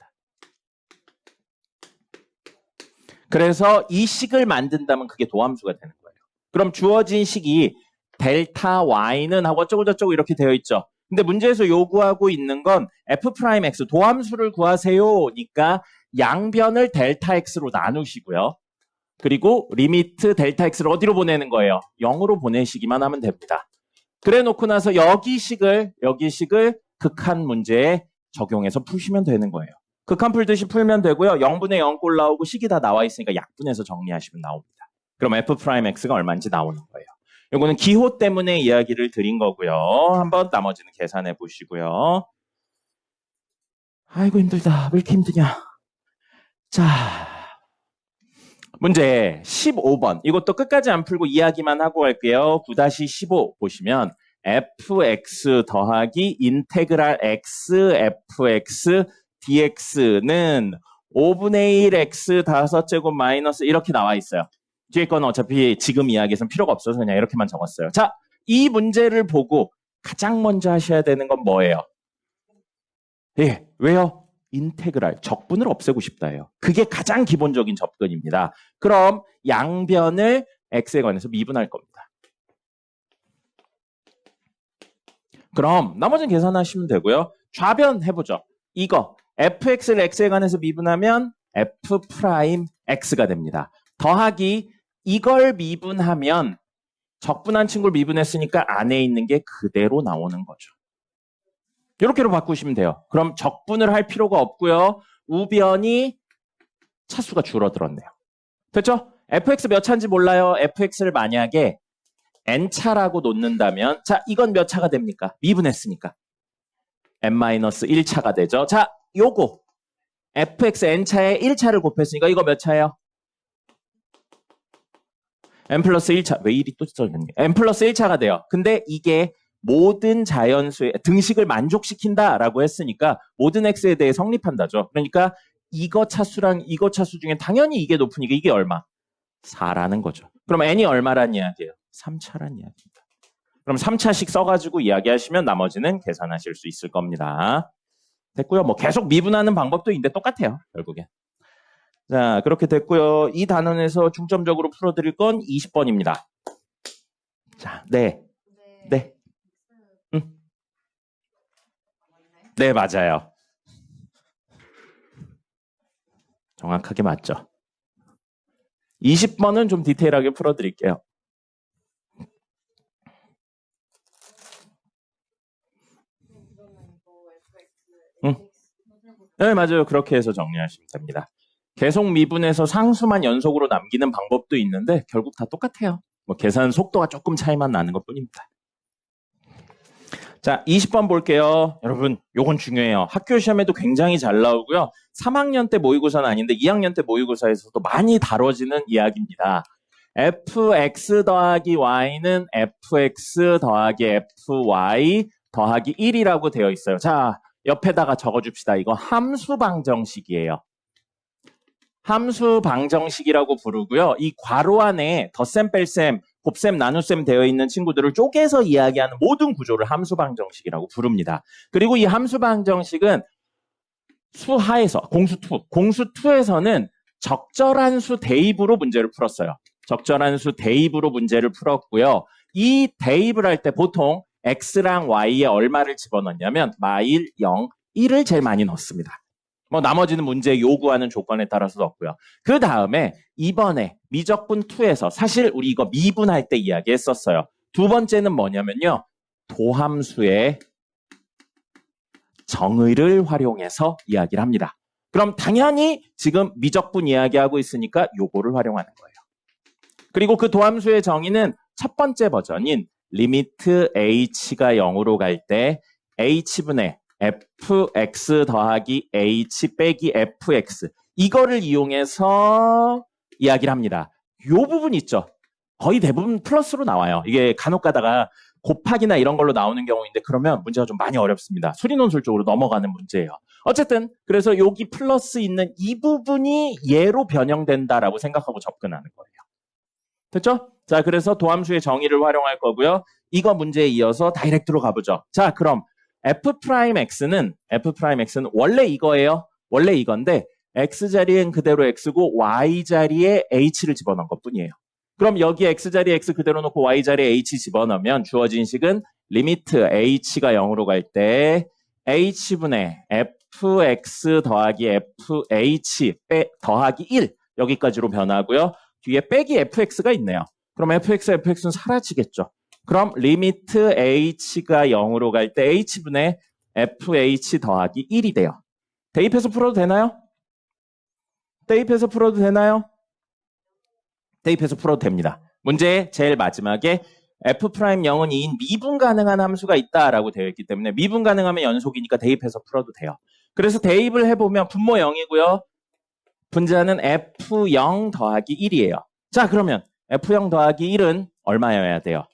그래서 이 식을 만든다면 그게 도함수가 되는 거예요. 그럼 주어진 식이 델타 Y는 하고 어쩌고저쩌고 이렇게 되어 있죠. 근데 문제에서 요구하고 있는 건 F'X 도함수를 구하세요니까 양변을 델타 X로 나누시고요. 그리고 리미트 델타 X를 어디로 보내는 거예요? 0으로 보내시기만 하면 됩니다. 그래 놓고 나서 여기 식을 극한 문제에 적용해서 푸시면 되는 거예요. 극한 풀듯이 풀면 되고요. 0분의 0꼴 나오고 식이 다 나와 있으니까 약분해서 정리하시면 나옵니다. 그럼 F'X가 얼마인지 나오는 거예요. 이거는 기호 때문에 이야기를 드린 거고요. 한번 나머지는 계산해 보시고요. 아이고 힘들다. 왜 이렇게 힘드냐. 자, 문제 15번. 이것도 끝까지 안 풀고 이야기만 하고 갈게요. 9-15 보시면 fx 더하기 인테그랄 x fx dx는 5분의 1 x 5제곱 마이너스 이렇게 나와 있어요. 뒤에 거는 어차피 지금 이야기에서는 필요가 없어서 그냥 이렇게만 적었어요. 자, 이 문제를 보고 가장 먼저 하셔야 되는 건 뭐예요? 예, 왜요? 인테그랄, 적분을 없애고 싶다예요. 그게 가장 기본적인 접근입니다. 그럼 양변을 x에 관해서 미분할 겁니다. 그럼 나머지는 계산하시면 되고요. 좌변 해보죠. 이거 fx를 x에 관해서 미분하면 f'x가 됩니다. 더하기 이걸 미분하면 적분한 친구를 미분했으니까 안에 있는 게 그대로 나오는 거죠. 이렇게로 바꾸시면 돼요. 그럼 적분을 할 필요가 없고요. 우변이 차수가 줄어들었네요. 됐죠? fx 몇 차인지 몰라요. fx를 만약에 n차라고 놓는다면 자, 이건 몇 차가 됩니까? 미분했으니까. n-1차가 되죠. 자, 요거 fx n차에 1차를 곱했으니까 이거 몇 차예요? n 플러스 1차. 왜 1이 또 써졌니? n 플러스 1차가 돼요. 근데 이게 모든 자연수의 등식을 만족시킨다라고 했으니까 모든 x에 대해 성립한다죠. 그러니까 이거 차수랑 이거 차수 중에 당연히 이게 높으니까 이게 얼마? 4라는 거죠. 그럼 n이 얼마란 이야기예요? 3차란 이야기입니다. 그럼 3차씩 써가지고 이야기하시면 나머지는 계산하실 수 있을 겁니다. 됐고요. 뭐 계속 미분하는 방법도 있는데 똑같아요. 결국엔. 자, 그렇게 됐고요. 이 단원에서 중점적으로 풀어드릴 건 20번입니다. 자, 네. 네. 네, 맞아요. 정확하게 맞죠. 20번은 좀 디테일하게 풀어드릴게요. 응. 네, 맞아요. 그렇게 해서 정리하시면 됩니다. 계속 미분해서 상수만 연속으로 남기는 방법도 있는데 결국 다 똑같아요. 뭐 계산 속도가 조금 차이만 나는 것뿐입니다. 자, 20번 볼게요. 여러분, 요건 중요해요. 학교 시험에도 굉장히 잘 나오고요. 3학년 때 모의고사는 아닌데 2학년 때 모의고사에서도 많이 다뤄지는 이야기입니다. fx 더하기 y는 fx 더하기 fy 더하기 1이라고 되어 있어요. 자, 옆에다가 적어줍시다. 이거 함수 방정식이에요. 함수 방정식이라고 부르고요. 이 괄호 안에 덧셈, 뺄셈, 곱셈, 나눗셈 되어 있는 친구들을 쪼개서 이야기하는 모든 구조를 함수 방정식이라고 부릅니다. 그리고 이 함수 방정식은 수하에서, 공수2에서는 적절한 수 대입으로 문제를 풀었어요. 적절한 수 대입으로 문제를 풀었고요. 이 대입을 할 때 보통 x랑 y에 얼마를 집어넣냐면 마일, 0, 1을 제일 많이 넣습니다. 뭐 나머지는 문제 요구하는 조건에 따라서 넣고요. 그 다음에 이번에 미적분 2에서 사실 우리 이거 미분할 때 이야기했었어요. 두 번째는 뭐냐면요. 도함수의 정의를 활용해서 이야기를 합니다. 그럼 당연히 지금 미적분 이야기하고 있으니까 요거를 활용하는 거예요. 그리고 그 도함수의 정의는 첫 번째 버전인 리미트 h가 0으로 갈 때 h분의 fx 더하기 h 빼기 fx 이거를 이용해서 이야기를 합니다. 요 부분 있죠. 거의 대부분 플러스로 나와요. 이게 간혹 가다가 곱하기나 이런 걸로 나오는 경우인데 그러면 문제가 좀 많이 어렵습니다. 수리논술 쪽으로 넘어가는 문제예요. 어쨌든 그래서 여기 플러스 있는 이 부분이 얘로 변형된다라고 생각하고 접근하는 거예요. 됐죠? 자, 그래서 도함수의 정의를 활용할 거고요. 이거 문제에 이어서 다이렉트로 가보죠. 자, 그럼 f'x는 원래 이거예요. 원래 이건데 x자리엔 그대로 x고 y자리에 h를 집어넣은 것뿐이에요. 그럼 여기 x자리에 x 그대로 놓고 y자리에 h 집어넣으면 주어진 식은 리미트 h가 0으로 갈 때 h분의 fx 더하기 fh 더하기 1 여기까지로 변하고요. 뒤에 빼기 fx가 있네요. 그럼 fx는 사라지겠죠. 그럼 리미트 h가 0으로 갈 때 h분의 fh 더하기 1이 돼요. 대입해서 풀어도 되나요? 대입해서 풀어도 되나요? 대입해서 풀어도 됩니다. 문제의 제일 마지막에 f'0은 2인 미분 가능한 함수가 있다라고 되어 있기 때문에 미분 가능하면 연속이니까 대입해서 풀어도 돼요. 그래서 대입을 해보면 분모 0이고요. 분자는 f0 더하기 1이에요. 자, 그러면 f0 더하기 1은 얼마여야 돼요?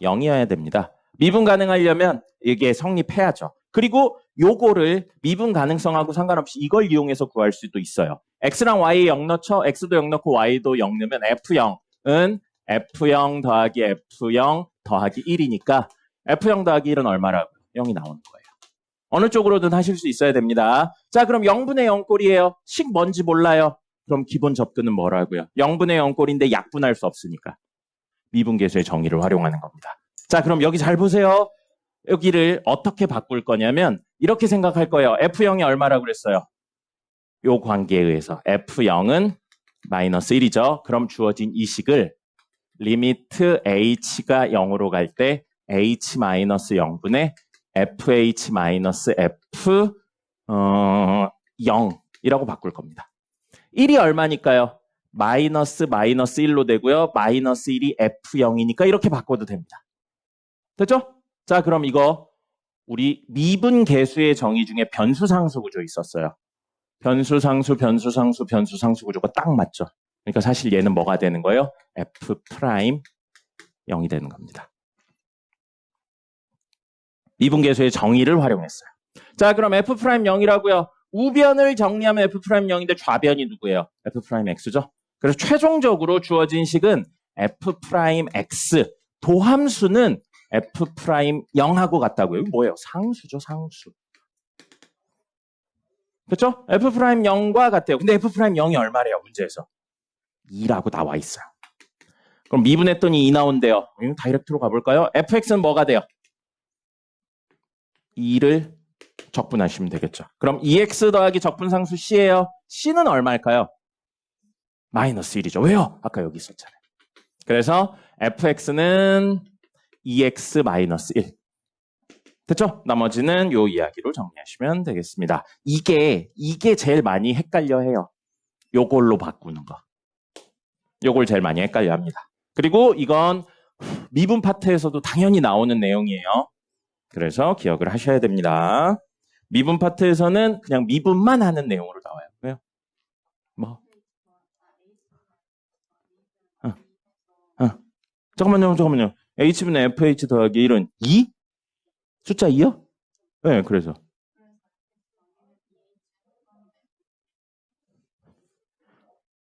0이어야 됩니다. 미분 가능하려면 이게 성립해야죠. 그리고 요거를 미분 가능성하고 상관없이 이걸 이용해서 구할 수도 있어요. x랑 y에 0 넣죠. x도 0 넣고 y도 0 넣으면 f0은 f0 더하기 f0 더하기 1이니까 f0 더하기 1은 얼마라고? 0이 나오는 거예요. 어느 쪽으로든 하실 수 있어야 됩니다. 자, 그럼 0분의 0꼴이에요. 식 뭔지 몰라요. 그럼 기본 접근은 뭐라고요? 0분의 0꼴인데 약분할 수 없으니까 미분계수의 정의를 활용하는 겁니다. 자, 그럼 여기 잘 보세요. 여기를 어떻게 바꿀 거냐면 이렇게 생각할 거예요. f0이 얼마라고 그랬어요? 요 관계에 의해서 f0은 마이너스 1이죠. 그럼 주어진 이 식을 리미트 h가 0으로 갈 때 h 마이너스 0분의 fh 마이너스 f 0이라고 바꿀 겁니다. 1이 얼마니까요? 마이너스 1로 되고요. 마이너스 1이 f0이니까 이렇게 바꿔도 됩니다. 됐죠? 자, 그럼 이거 우리 미분 계수의 정의 중에 변수상수 구조 있었어요. 변수상수 구조가 딱 맞죠? 그러니까 사실 얘는 뭐가 되는 거예요? f'0이 되는 겁니다. 미분 계수의 정의를 활용했어요. 자, 그럼 f'0이라고요. 우변을 정리하면 f'0인데 좌변이 누구예요? f'x죠? 그래서 최종적으로 주어진 식은 f'x 도함수는 f'0하고 같다고요. 이거 뭐예요? 상수죠, 상수. 그렇죠? f'0과 같아요. 근데 f'0이 얼마래요? 문제에서 2라고 나와 있어요. 그럼 미분했더니 2 나온대요. 다이렉트로 가볼까요? fx는 뭐가 돼요? 2를 적분하시면 되겠죠. 그럼 2x 더하기 적분상수 c예요. c는 얼마일까요? 마이너스 1이죠. 왜요? 아까 여기 있었잖아요. 그래서 fx는 2x 마이너스 1. 됐죠? 나머지는 요 이야기로 정리하시면 되겠습니다. 이게 제일 많이 헷갈려 해요. 요걸로 바꾸는 거. 요걸 제일 많이 헷갈려 합니다. 그리고 이건 미분 파트에서도 당연히 나오는 내용이에요. 그래서 기억을 하셔야 됩니다. 미분 파트에서는 그냥 미분만 하는 내용으로 나와요. 왜요? 뭐? 잠깐만요. H분의 FH 더하기 1은 2? 숫자 2요? 네, 그래서.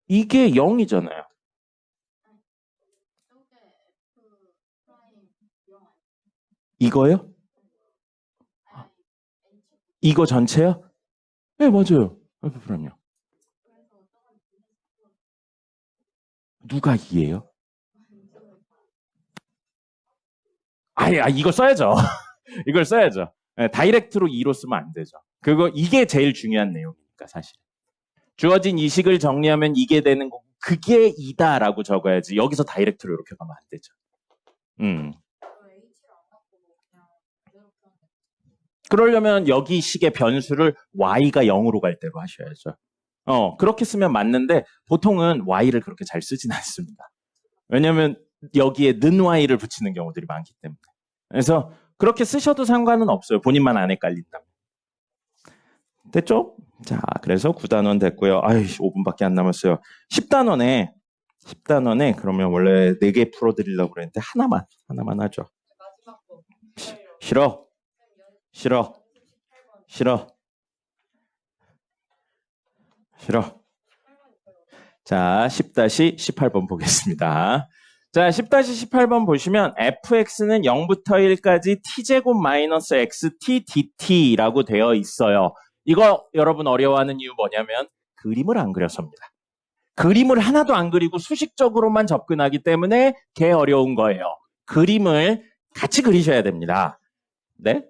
이게 0이잖아요. 이거요? 이거 전체요? 네, 맞아요. 그럼요. 누가 2예요? 이거 써야죠. 이걸 써야죠. 네, 다이렉트로 2로 쓰면 안 되죠. 이게 제일 중요한 내용이니까, 사실. 주어진 이식을 정리하면 이게 되는 거고, 그게 2다라고 적어야지. 여기서 다이렉트로 이렇게 가면 안 되죠. 그러려면 여기 식의 변수를 y가 0으로 갈 대로 하셔야죠. 그렇게 쓰면 맞는데 보통은 y를 그렇게 잘 쓰진 않습니다. 왜냐면 여기에 는 y를 붙이는 경우들이 많기 때문에. 그래서 그렇게 쓰셔도 상관은 없어요. 본인만 안 헷갈린다면. 됐죠? 자, 그래서 9단원 됐고요. 5분밖에 안 남았어요. 10단원에 그러면 원래 4개 풀어드리려고 그랬는데 하나만 하죠. 싫어. 자, 10-18번 보겠습니다. 자, 10-18번 보시면 fx는 0부터 1까지 t제곱 마이너스 xt dt라고 되어 있어요. 이거 여러분 어려워하는 이유 뭐냐면 그림을 안 그려서입니다. 그림을 하나도 안 그리고 수식적으로만 접근하기 때문에 개 어려운 거예요. 그림을 같이 그리셔야 됩니다. 네?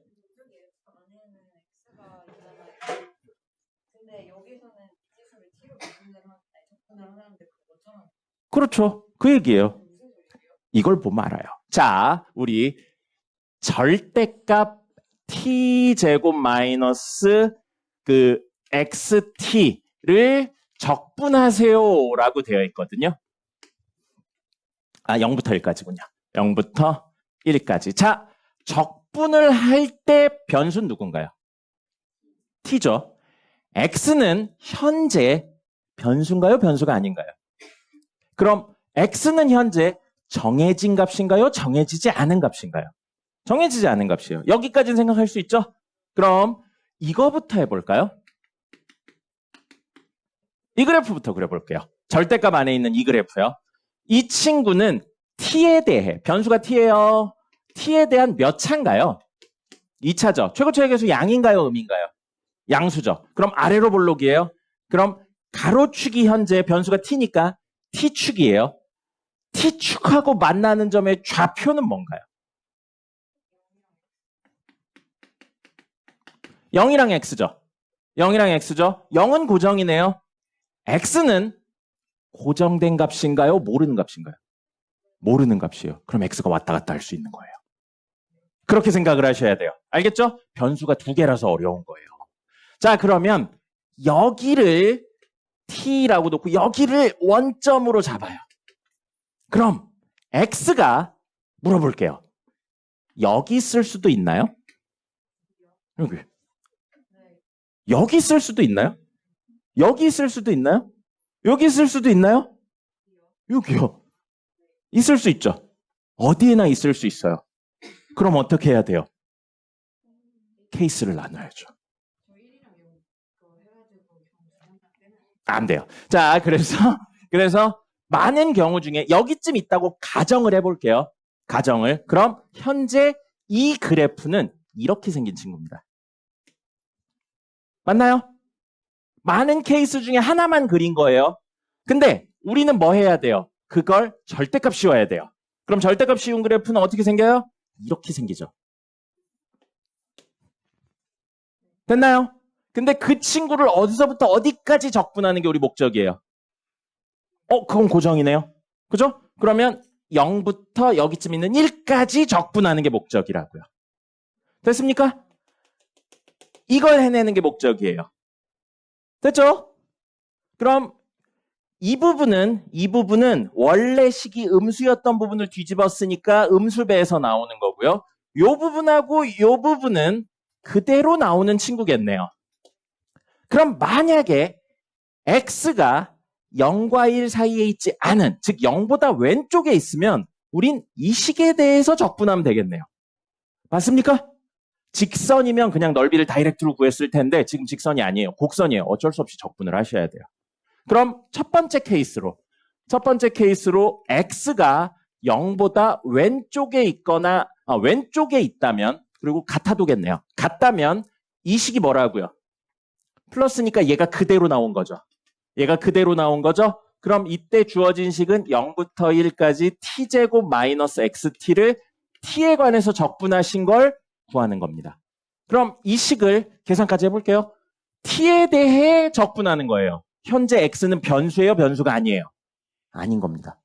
그렇죠. 그 얘기예요. 이걸 보면 알아요. 자, 우리 절대값 t제곱 마이너스 그 xt를 적분하세요라고 되어 있거든요. 0부터 1까지군요. 0부터 1까지. 자, 적분을 할 때 변수는 누군가요? t죠. x는 현재 변수인가요? 변수가 아닌가요? 그럼 x는 현재 정해진 값인가요? 정해지지 않은 값인가요? 정해지지 않은 값이에요. 여기까지는 생각할 수 있죠? 그럼 이거부터 해볼까요? 이 그래프부터 그려볼게요. 절대값 안에 있는 이 그래프요. 이 친구는 t에 대해, 변수가 t예요. t에 대한 몇 차인가요? 2차죠. 최고차의 개수 양인가요? 음인가요? 양수죠. 그럼 아래로 볼록이에요. 그럼 가로축이 현재 변수가 t니까 t축이에요. t축하고 만나는 점의 좌표는 뭔가요? 0이랑 x죠. 0이랑 x죠. 0은 고정이네요. x는 고정된 값인가요? 모르는 값인가요? 모르는 값이에요. 그럼 x가 왔다 갔다 할 수 있는 거예요. 그렇게 생각을 하셔야 돼요. 알겠죠? 변수가 2개라서 어려운 거예요. 자, 그러면 여기를 t라고 놓고 여기를 원점으로 잡아요. 그럼 x가 물어볼게요. 여기 있을 수도 있나요? 여기 있을 수도 있나요? 여기 있을 수도 있나요? 여기 있을 수도 있나요? 여기요. 있을 수 있죠. 어디에나 있을 수 있어요. 그럼 어떻게 해야 돼요? 케이스를 나눠야죠. 안 돼요. 자, 그래서 많은 경우 중에 여기쯤 있다고 가정을 해볼게요. 그럼 현재 이 그래프는 이렇게 생긴 친구입니다. 맞나요? 많은 케이스 중에 하나만 그린 거예요. 근데 우리는 뭐 해야 돼요? 그걸 절대값 씌워야 돼요. 그럼 절대값 씌운 그래프는 어떻게 생겨요? 이렇게 생기죠. 됐나요? 근데 그 친구를 어디서부터 어디까지 적분하는 게 우리 목적이에요. 그건 고정이네요. 그죠? 그러면 0부터 여기쯤 있는 1까지 적분하는 게 목적이라고요. 됐습니까? 이걸 해내는 게 목적이에요. 됐죠? 그럼 이 부분은 원래 식이 음수였던 부분을 뒤집었으니까 음수배에서 나오는 거고요. 요 부분하고 요 부분은 그대로 나오는 친구겠네요. 그럼 만약에 x가 0과 1 사이에 있지 않은, 즉 0보다 왼쪽에 있으면 우린 이 식에 대해서 적분하면 되겠네요. 맞습니까? 직선이면 그냥 넓이를 다이렉트로 구했을 텐데 지금 직선이 아니에요. 곡선이에요. 어쩔 수 없이 적분을 하셔야 돼요. 그럼 첫 번째 케이스로 x가 0보다 왼쪽에 있거나 왼쪽에 있다면, 그리고 같아도겠네요. 같다면 이 식이 뭐라고요? 플러스니까 얘가 그대로 나온 거죠. 그럼 이때 주어진 식은 0부터 1까지 t제곱 마이너스 xt를 t에 관해서 적분하신 걸 구하는 겁니다. 그럼 이 식을 계산까지 해볼게요. t에 대해 적분하는 거예요. 현재 x는 변수예요? 변수가 아니에요? 아닌 겁니다.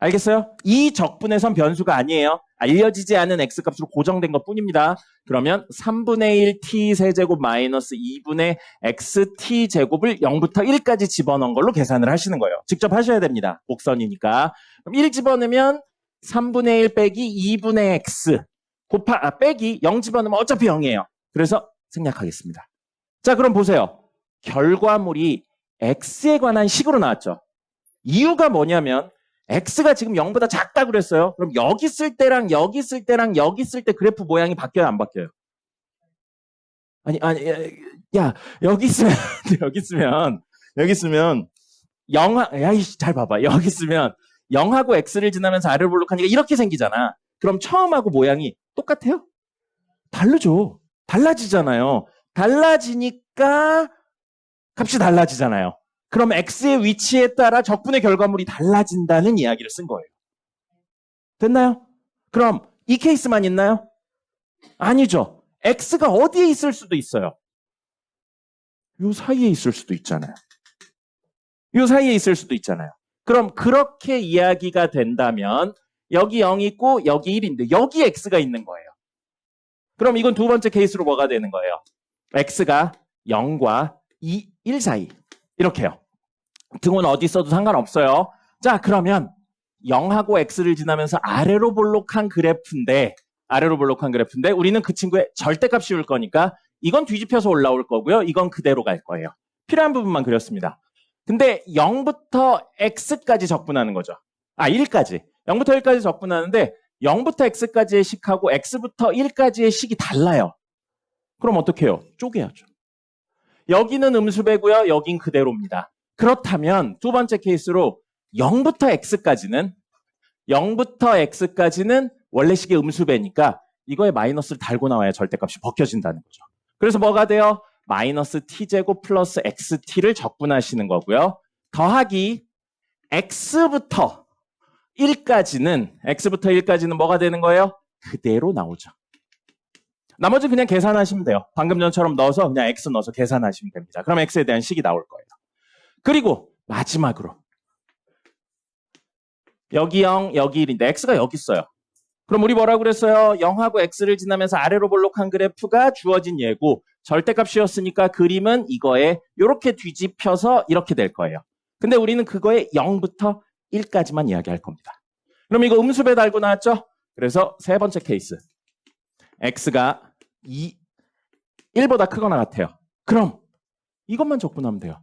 알겠어요? 이 적분에선 변수가 아니에요. 알려지지 않은 x값으로 고정된 것 뿐입니다. 그러면 3분의 1 t 세제곱 마이너스 2분의 xt 제곱을 0부터 1까지 집어넣은 걸로 계산을 하시는 거예요. 직접 하셔야 됩니다. 곡선이니까. 그럼 1 집어넣으면 3분의 1 빼기 2분의 x 빼기 0 집어넣으면 어차피 0이에요. 그래서 생략하겠습니다. 자, 그럼 보세요. 결과물이 x에 관한 식으로 나왔죠. 이유가 뭐냐면 x가 지금 0보다 작다고 그랬어요. 그럼 여기 있을 때랑 여기 있을 때랑 여기 있을 때 그래프 모양이 바뀌어요, 안 바뀌어요? 아니, 여기 있으면, 여기 있으면, 0, 잘 봐봐. 여기 있으면 0하고 x를 지나면서 아래로 볼록하니까 이렇게 생기잖아. 그럼 처음하고 모양이 똑같아요? 다르죠. 달라지잖아요. 달라지니까 값이 달라지잖아요. 그럼 x의 위치에 따라 적분의 결과물이 달라진다는 이야기를 쓴 거예요. 됐나요? 그럼 이 케이스만 있나요? 아니죠. x가 어디에 있을 수도 있어요. 요 사이에 있을 수도 있잖아요. 그럼 그렇게 이야기가 된다면 여기 0 있고 여기 1인데 여기 x가 있는 거예요. 그럼 이건 두 번째 케이스로 뭐가 되는 거예요? x가 0과 1 사이. 이렇게요. 등호는 어디 있어도 상관없어요. 자, 그러면 0하고 x를 지나면서 아래로 볼록한 그래프인데 우리는 그 친구의 절대값 씌울 거니까 이건 뒤집혀서 올라올 거고요. 이건 그대로 갈 거예요. 필요한 부분만 그렸습니다. 근데 0부터 x까지 적분하는 거죠. 1까지. 0부터 1까지 적분하는데 0부터 x까지의 식하고 x부터 1까지의 식이 달라요. 그럼 어떻게 해요? 쪼개야죠. 여기는 음수배고요. 여긴 그대로입니다. 그렇다면 두 번째 케이스로 0부터 x까지는 원래 식의 음수배니까 이거에 마이너스를 달고 나와야 절대값이 벗겨진다는 거죠. 그래서 뭐가 돼요? 마이너스 t제곱 플러스 xt를 적분하시는 거고요. 더하기 x부터 1까지는 뭐가 되는 거예요? 그대로 나오죠. 나머지 그냥 계산하시면 돼요. 방금 전처럼 넣어서 그냥 x 넣어서 계산하시면 됩니다. 그럼 x에 대한 식이 나올 거예요. 그리고 마지막으로 여기 0, 여기 1인데 x가 여기 있어요. 그럼 우리 뭐라고 그랬어요? 0하고 x를 지나면서 아래로 볼록한 그래프가 주어진 예고 절대값이었으니까 그림은 이거에 이렇게 뒤집혀서 이렇게 될 거예요. 근데 우리는 그거에 0부터 1까지만 이야기할 겁니다. 그럼 이거 음수배 달고 나왔죠? 그래서 세 번째 케이스. x가 1보다 크거나 같아요. 그럼 이것만 적분하면 돼요.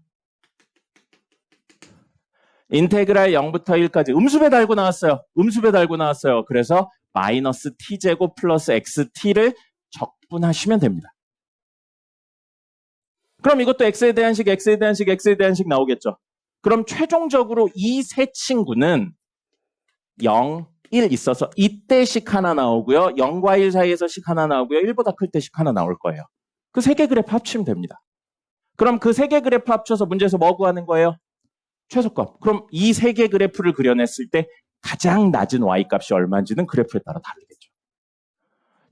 인테그랄 0부터 1까지 음수배 달고 나왔어요. 그래서 마이너스 t제곱 플러스 xt를 적분하시면 됩니다. 그럼 이것도 x에 대한 식 나오겠죠. 그럼 최종적으로 이 세 친구는 0, 1 있어서 이때 식 하나 나오고요. 0과 1 사이에서 식 하나 나오고요. 1보다 클 때 식 하나 나올 거예요. 그 세 개 그래프 합치면 됩니다. 그럼 그 세 개 그래프 합쳐서 문제에서 뭐 구하는 거예요? 최소값. 그럼 이 세 개 그래프를 그려냈을 때 가장 낮은 y값이 얼마인지는 그래프에 따라 다르겠죠.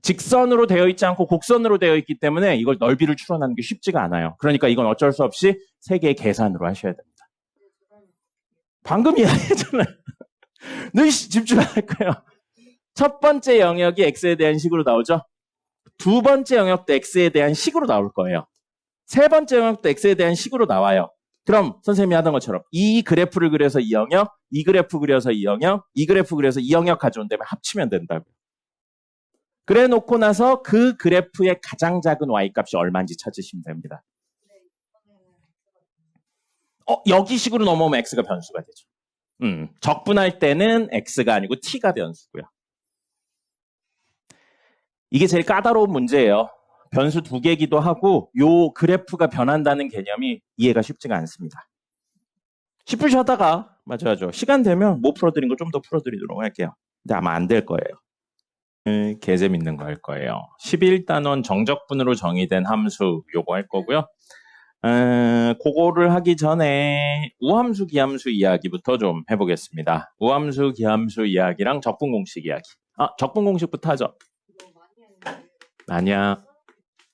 직선으로 되어 있지 않고 곡선으로 되어 있기 때문에 이걸 넓이를 추론하는 게 쉽지가 않아요. 그러니까 이건 어쩔 수 없이 세 개의 계산으로 하셔야 됩니다. 방금 이야기했잖아요. 늘 집중 안 할 거예요. 첫 번째 영역이 x에 대한 식으로 나오죠. 두 번째 영역도 x에 대한 식으로 나올 거예요. 세 번째 영역도 x에 대한 식으로 나와요. 그럼 선생님이 하던 것처럼 이 그래프를 그려서 이 영역, 이 그래프 그려서 이 영역, 이 그래프 그려서 이 영역 가져온 다음에 합치면 된다고요. 그래 놓고 나서 그 그래프의 가장 작은 y값이 얼마인지 찾으시면 됩니다. 여기 식으로 넘어오면 x가 변수가 되죠. 적분할 때는 x가 아니고 t가 변수고요. 이게 제일 까다로운 문제예요. 변수 두 개기도 하고 요 그래프가 변한다는 개념이 이해가 쉽지가 않습니다. 10분 쉬었다가 맞아요. 시간 되면 못 풀어드린 거 좀 더 풀어드리도록 할게요. 근데 아마 안 될 거예요. 개 재밌는 거 할 거예요. 11단원 정적분으로 정의된 함수 요거 할 거고요. 그거를 하기 전에 우함수, 기함수 이야기부터 좀 해보겠습니다. 우함수, 기함수 이야기랑 적분 공식 이야기. 적분 공식부터 하죠. 아니야.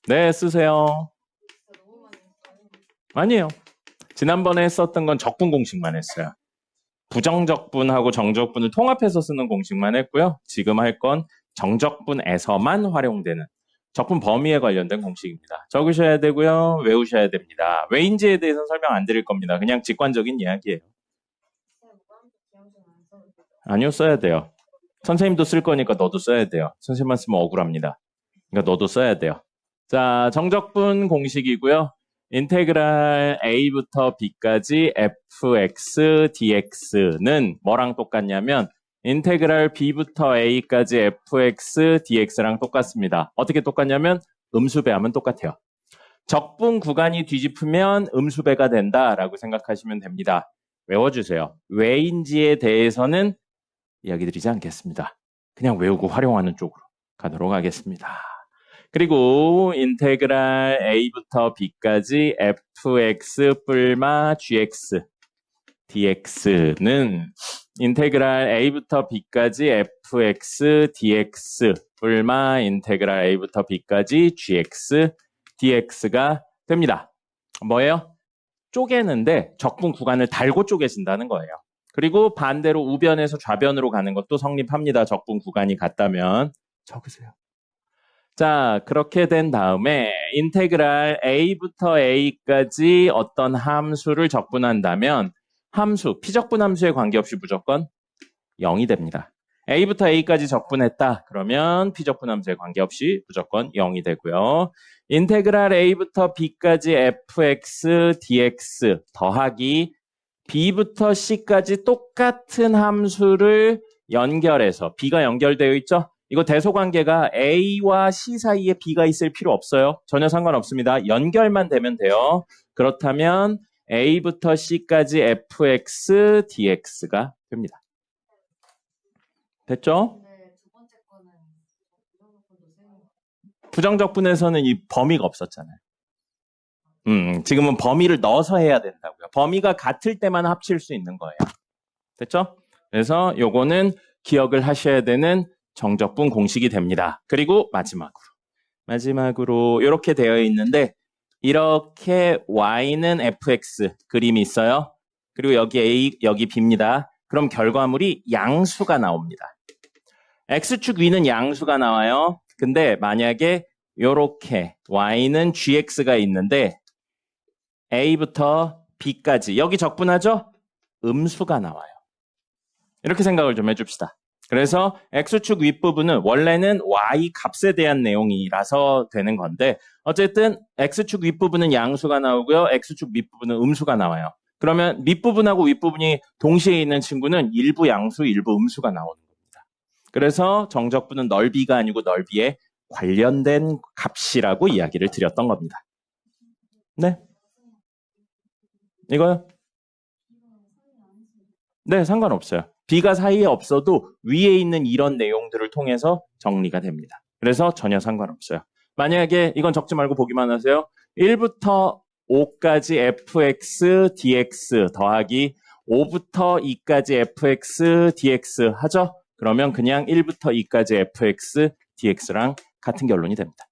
네, 쓰세요. 아니에요. 지난번에 했었던 건 적분 공식만 했어요. 부정적분하고 정적분을 통합해서 쓰는 공식만 했고요. 지금 할 건 정적분에서만 활용되는 적분 범위에 관련된 공식입니다. 적으셔야 되고요. 외우셔야 됩니다. 왜인지에 대해서는 설명 안 드릴 겁니다. 그냥 직관적인 이야기예요. 아니요, 써야 돼요. 선생님도 쓸 거니까 너도 써야 돼요. 선생님만 쓰면 억울합니다. 그러니까 너도 써야 돼요. 자, 정적분 공식이고요. 인테그랄 a부터 b까지 fx dx는 뭐랑 똑같냐면 인테그랄 b부터 a까지 fx dx랑 똑같습니다. 어떻게 똑같냐면 음수배하면 똑같아요. 적분 구간이 뒤집으면 음수배가 된다라고 생각하시면 됩니다. 외워주세요. 왜인지에 대해서는 이야기 드리지 않겠습니다. 그냥 외우고 활용하는 쪽으로 가도록 하겠습니다. 그리고 인테그랄 a부터 b까지 fx 뿔마 gx dx는 인테그랄 a부터 b까지 fx dx 뿔마 인테그랄 a부터 b까지 gx dx가 됩니다. 뭐예요? 쪼개는데 적분 구간을 달고 쪼개진다는 거예요. 그리고 반대로 우변에서 좌변으로 가는 것도 성립합니다. 적분 구간이 같다면. 적으세요. 자, 그렇게 된 다음에 인테그랄 a부터 a까지 어떤 함수를 적분한다면 함수, 피적분 함수에 관계없이 무조건 0이 됩니다. a부터 a까지 적분했다. 그러면 피적분 함수에 관계없이 무조건 0이 되고요. 인테그랄 a부터 b까지 fx dx 더하기 b부터 c까지 똑같은 함수를 연결해서 b가 연결되어 있죠? 이거 대소관계가 a와 c 사이에 b가 있을 필요 없어요. 전혀 상관없습니다. 연결만 되면 돼요. 그렇다면 a부터 c까지 fx dx가 됩니다. 됐죠? 네, 두 번째 거는 부정적분에서는 이 범위가 없었잖아요. 지금은 범위를 넣어서 해야 된다고요. 범위가 같을 때만 합칠 수 있는 거예요. 됐죠? 그래서 요거는 기억을 하셔야 되는 정적분 공식이 됩니다. 그리고 마지막으로 이렇게 되어 있는데 이렇게 y는 fx 그림이 있어요. 그리고 여기 a, 여기 b입니다. 그럼 결과물이 양수가 나옵니다. x축 위는 양수가 나와요. 근데 만약에 이렇게 y는 gx가 있는데 a부터 b까지 여기 적분하죠? 음수가 나와요. 이렇게 생각을 좀 해줍시다. 그래서 x축 윗부분은 원래는 y 값에 대한 내용이라서 되는 건데 어쨌든 x축 윗부분은 양수가 나오고요. x축 밑부분은 음수가 나와요. 그러면 밑부분하고 윗부분이 동시에 있는 친구는 일부 양수, 일부 음수가 나오는 겁니다. 그래서 정적분은 넓이가 아니고 넓이에 관련된 값이라고 이야기를 드렸던 겁니다. 네? 이거요? 네, 상관없어요. b가 사이에 없어도 위에 있는 이런 내용들을 통해서 정리가 됩니다. 그래서 전혀 상관없어요. 만약에 이건 적지 말고 보기만 하세요. 1부터 5까지 fx dx 더하기 5부터 2까지 fx dx 하죠? 그러면 그냥 1부터 2까지 fx dx랑 같은 결론이 됩니다.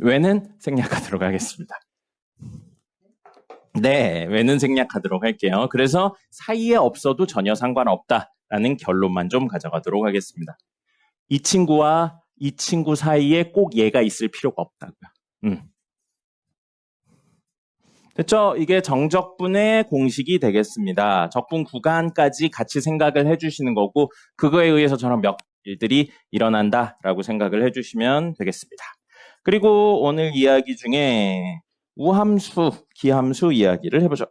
왜는 생략하도록 하겠습니다. 네, 왜는 생략하도록 할게요. 그래서 사이에 없어도 전혀 상관없다라는 결론만 좀 가져가도록 하겠습니다. 이 친구와 이 친구 사이에 꼭 얘가 있을 필요가 없다고요. 됐죠? 이게 정적분의 공식이 되겠습니다. 적분 구간까지 같이 생각을 해주시는 거고 그거에 의해서 저런 몇 일들이 일어난다라고 생각을 해주시면 되겠습니다. 그리고 오늘 이야기 중에 우함수, 기함수 이야기를 해보죠.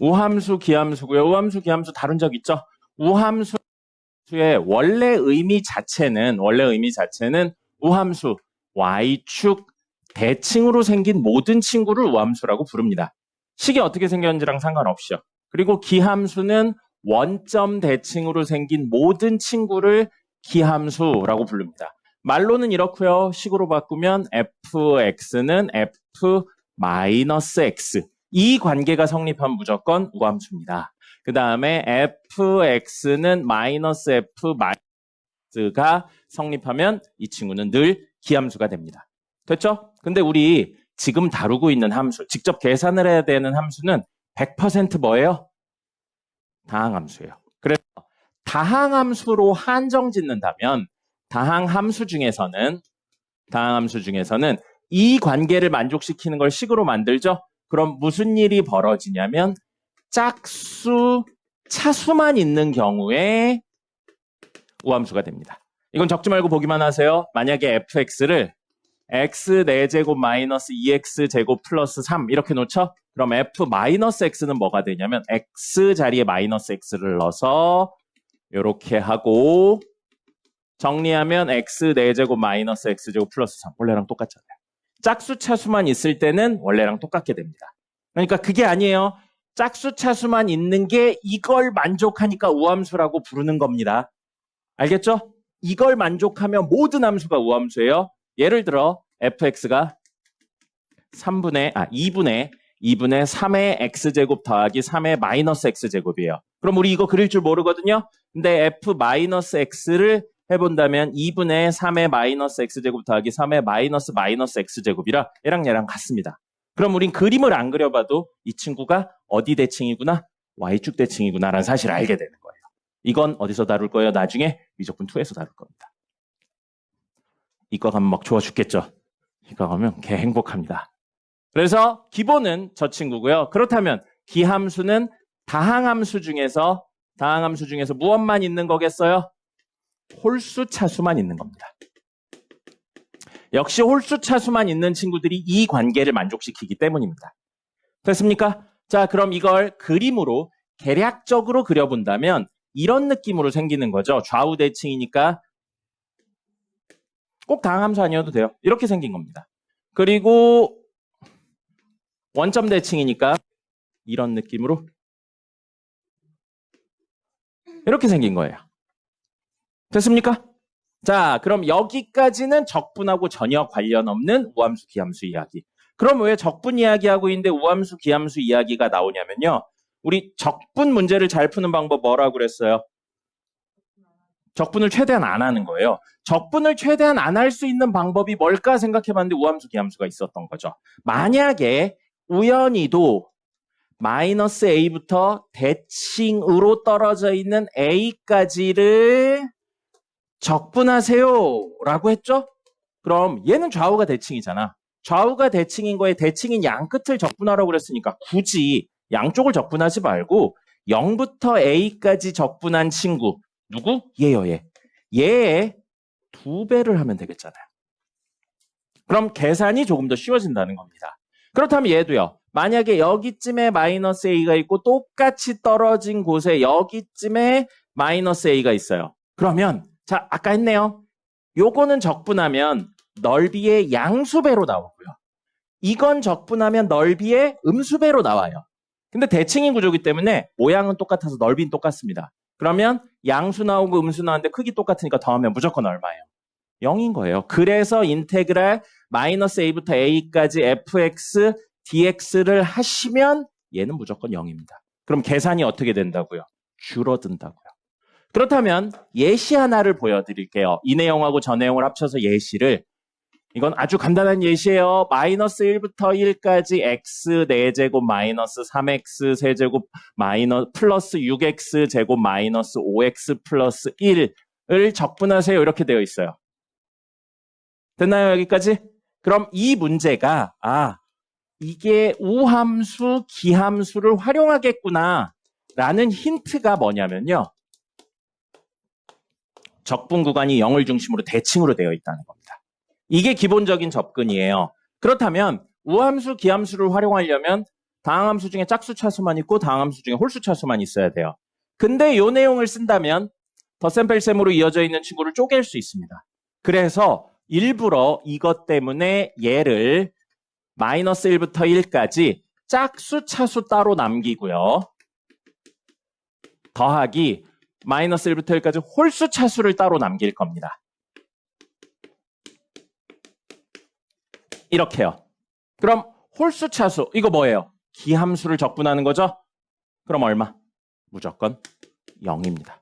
우함수, 기함수고요. 우함수, 기함수 다룬 적 있죠? 우함수의 원래 의미 자체는 우함수, y축 대칭으로 생긴 모든 친구를 우함수라고 부릅니다. 식이 어떻게 생겼는지랑 상관없이요. 그리고 기함수는 원점 대칭으로 생긴 모든 친구를 기함수라고 부릅니다. 말로는 이렇고요. 식으로 바꾸면 fx는 f-x. 이 관계가 성립하면 무조건 우함수입니다. 그 다음에 fx는 -f-x가 성립하면 이 친구는 늘 기함수가 됩니다. 됐죠? 근데 우리 지금 다루고 있는 함수, 직접 계산을 해야 되는 함수는 100% 뭐예요? 다항함수예요. 그래서 다항함수로 한정 짓는다면 다항함수 중에서는 이 관계를 만족시키는 걸 식으로 만들죠? 그럼 무슨 일이 벌어지냐면 짝수, 차수만 있는 경우에 우함수가 됩니다. 이건 적지 말고 보기만 하세요. 만약에 fx를 x 4제곱 마이너스 2x제곱 플러스 3 이렇게 놓죠? 그럼 f-x는 뭐가 되냐면 x 자리에 마이너스 x를 넣어서 이렇게 하고 정리하면 x 4제곱 마이너스 x제곱 플러스 3 원래랑 똑같잖아요. 짝수 차수만 있을 때는 원래랑 똑같게 됩니다. 그러니까 그게 아니에요. 짝수 차수만 있는 게 이걸 만족하니까 우함수라고 부르는 겁니다. 알겠죠? 이걸 만족하면 모든 함수가 우함수예요. 예를 들어 fx가 2분의 3의 x제곱 더하기 3의 마이너스 x제곱이에요. 그럼 우리 이거 그릴 줄 모르거든요. 근데 f-x를 해본다면 2분의 3의 마이너스 x제곱 더하기 3의 마이너스 x제곱이라 얘랑 같습니다. 그럼 우린 그림을 안 그려봐도 이 친구가 어디 대칭이구나? y축 대칭이구나 라는 사실을 알게 되는 거예요. 이건 어디서 다룰 거예요? 나중에 미적분 2에서 다룰 겁니다. 이과 가면 막 좋아 죽겠죠? 이과 가면 개 행복합니다. 그래서 기본은 저 친구고요. 그렇다면 기함수는 다항함수 중에서 무엇만 있는 거겠어요? 홀수 차수만 있는 겁니다. 역시 홀수 차수만 있는 친구들이 이 관계를 만족시키기 때문입니다. 됐습니까? 자, 그럼 이걸 그림으로 계략적으로 그려본다면 이런 느낌으로 생기는 거죠. 좌우 대칭이니까 꼭 다항함수 아니어도 돼요. 이렇게 생긴 겁니다. 그리고 원점 대칭이니까 이런 느낌으로 이렇게 생긴 거예요. 됐습니까? 자, 그럼 여기까지는 적분하고 전혀 관련 없는 우함수, 기함수 이야기. 그럼 왜 적분 이야기하고 있는데 우함수, 기함수 이야기가 나오냐면요. 우리 적분 문제를 잘 푸는 방법 뭐라고 그랬어요? 적분을 최대한 안 하는 거예요. 적분을 최대한 안 할 수 있는 방법이 뭘까 생각해봤는데 우함수, 기함수가 있었던 거죠. 만약에 우연히도 마이너스 a부터 대칭으로 떨어져 있는 a까지를 적분하세요 라고 했죠? 그럼 얘는 좌우가 대칭이잖아. 좌우가 대칭인 거에 대칭인 양끝을 적분하라고 그랬으니까 굳이 양쪽을 적분하지 말고 0부터 a까지 적분한 친구 누구? 얘요, 얘. 얘의 2배를 하면 되겠잖아요. 그럼 계산이 조금 더 쉬워진다는 겁니다. 그렇다면 얘도요. 만약에 여기쯤에 마이너스 a가 있고 똑같이 떨어진 곳에 여기쯤에 마이너스 a가 있어요. 그러면 자, 아까 했네요. 요거는 적분하면 넓이의 양수배로 나오고요. 이건 적분하면 넓이의 음수배로 나와요. 근데 대칭인 구조이기 때문에 모양은 똑같아서 넓이는 똑같습니다. 그러면 양수 나오고 음수 나오는데 크기 똑같으니까 더하면 무조건 얼마예요? 0인 거예요. 그래서 인테그랄 마이너스 a부터 a까지 fx dx를 하시면 얘는 무조건 0입니다. 그럼 계산이 어떻게 된다고요? 줄어든다고요. 그렇다면 예시 하나를 보여드릴게요. 이 내용하고 저 내용을 합쳐서 예시를 이건 아주 간단한 예시예요. 마이너스 1부터 1까지 x 4제곱 마이너스 3x 세제곱 플러스 6x 제곱 마이너스 5x 플러스 1을 적분하세요. 이렇게 되어 있어요. 됐나요? 여기까지? 그럼 이 문제가 이게 우함수, 기함수를 활용하겠구나 라는 힌트가 뭐냐면요. 적분 구간이 0을 중심으로 대칭으로 되어 있다는 겁니다. 이게 기본적인 접근이에요. 그렇다면 우함수, 기함수를 활용하려면 다항함수 중에 짝수 차수만 있고 다항함수 중에 홀수 차수만 있어야 돼요. 근데 이 내용을 쓴다면 덧셈뺄셈으로 이어져 있는 친구를 쪼갤 수 있습니다. 그래서 일부러 이것 때문에 얘를 마이너스 1부터 1까지 짝수 차수 따로 남기고요. 더하기 마이너스 1부터 1까지 홀수 차수를 따로 남길 겁니다. 이렇게요. 그럼 홀수 차수, 이거 뭐예요? 기함수를 적분하는 거죠? 그럼 얼마? 무조건 0입니다.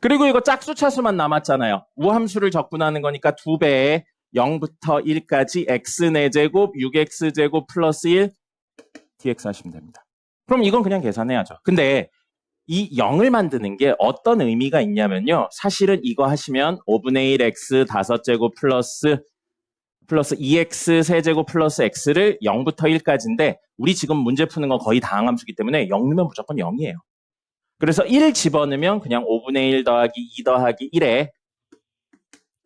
그리고 이거 짝수 차수만 남았잖아요. 우함수를 적분하는 거니까 2배에 0부터 1까지 x 4제곱 6x제곱 플러스 1 dx 하시면 됩니다. 그럼 이건 그냥 계산해야죠. 근데 이 0을 만드는 게 어떤 의미가 있냐면요. 사실은 이거 하시면 5분의 1 x 5제곱 플러스 2x 세제곱 플러스 x를 0부터 1까지인데 우리 지금 문제 푸는 건 거의 다항함수기 때문에 0 넣으면 무조건 0이에요. 그래서 1 집어넣으면 그냥 5분의 1 더하기 2 더하기 1에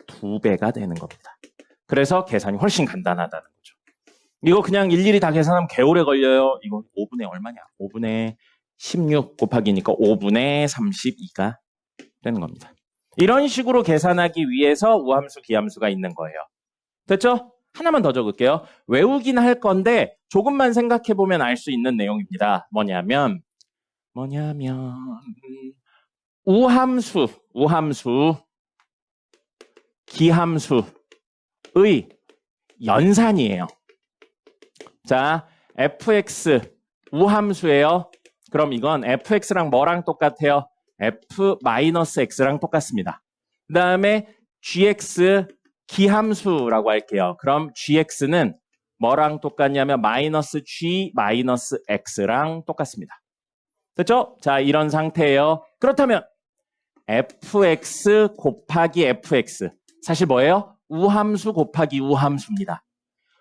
2배가 되는 겁니다. 그래서 계산이 훨씬 간단하다는 거죠. 이거 그냥 일일이 다 계산하면 개오래 걸려요. 이거 5분의 얼마냐? 5분의 16 곱하기니까 5분의 32가 되는 겁니다. 이런 식으로 계산하기 위해서 우함수, 기함수가 있는 거예요. 됐죠? 하나만 더 적을게요. 외우긴 할 건데 조금만 생각해보면 알 수 있는 내용입니다. 뭐냐면 우함수, 기함수의 연산이에요. 자, fx 우함수예요. 그럼 이건 fx랑 뭐랑 똑같아요? f-x랑 똑같습니다. 그 다음에 gx 기함수라고 할게요. 그럼 gx는 뭐랑 똑같냐면 마이너스 g 마이너스 x랑 똑같습니다. 됐죠? 자, 이런 상태예요. 그렇다면 fx 곱하기 fx 사실 뭐예요? 우함수 곱하기 우함수입니다.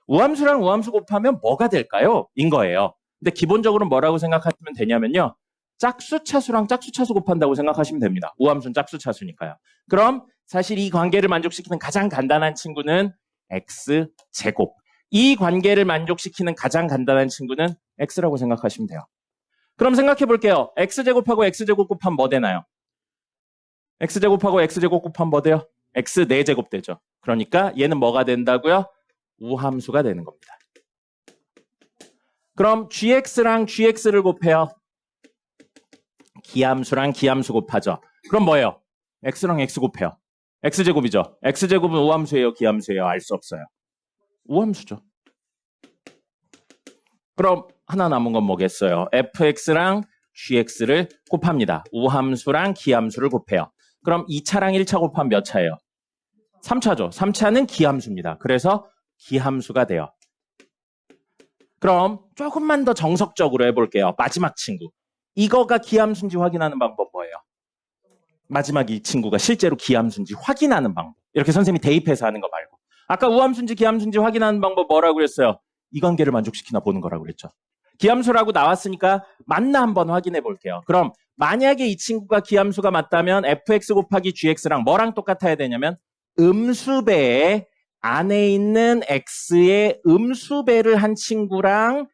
우함수랑 우함수 곱하면 뭐가 될까요? 인 거예요. 근데 기본적으로 뭐라고 생각하시면 되냐면요. 짝수 차수랑 짝수 차수 곱한다고 생각하시면 됩니다. 우함수는 짝수 차수니까요. 그럼 사실 이 관계를 만족시키는 가장 간단한 친구는 x제곱. 이 관계를 만족시키는 가장 간단한 친구는 x라고 생각하시면 돼요. 그럼 생각해 볼게요. x제곱하고 x제곱 곱하면 뭐 되나요? x제곱하고 x제곱 곱하면 뭐 돼요? x 4제곱 되죠. 그러니까 얘는 뭐가 된다고요? 우함수가 되는 겁니다. 그럼 gx랑 gx를 곱해요. 기함수랑 기함수 곱하죠. 그럼 뭐예요? x랑 x 곱해요. x제곱이죠. x제곱은 우함수예요, 기함수예요? 알 수 없어요. 우함수죠. 그럼 하나 남은 건 뭐겠어요? fx랑 gx를 곱합니다. 우함수랑 기함수를 곱해요. 그럼 2차랑 1차 곱하면 몇 차예요? 3차죠. 3차는 기함수입니다. 그래서 기함수가 돼요. 그럼 조금만 더 정석적으로 해볼게요. 마지막 친구. 이거가 기함수인지 확인하는 방법 뭐예요? 마지막 이 친구가 실제로 기함수인지 확인하는 방법. 이렇게 선생님이 대입해서 하는 거 말고. 아까 우함수인지 기함수인지 확인하는 방법 뭐라고 그랬어요? 이 관계를 만족시키나 보는 거라고 그랬죠. 기함수라고 나왔으니까 맞나 한번 확인해 볼게요. 그럼 만약에 이 친구가 기함수가 맞다면 fx 곱하기 gx랑 뭐랑 똑같아야 되냐면 음수배에 안에 있는 x의 음수배를 한 친구랑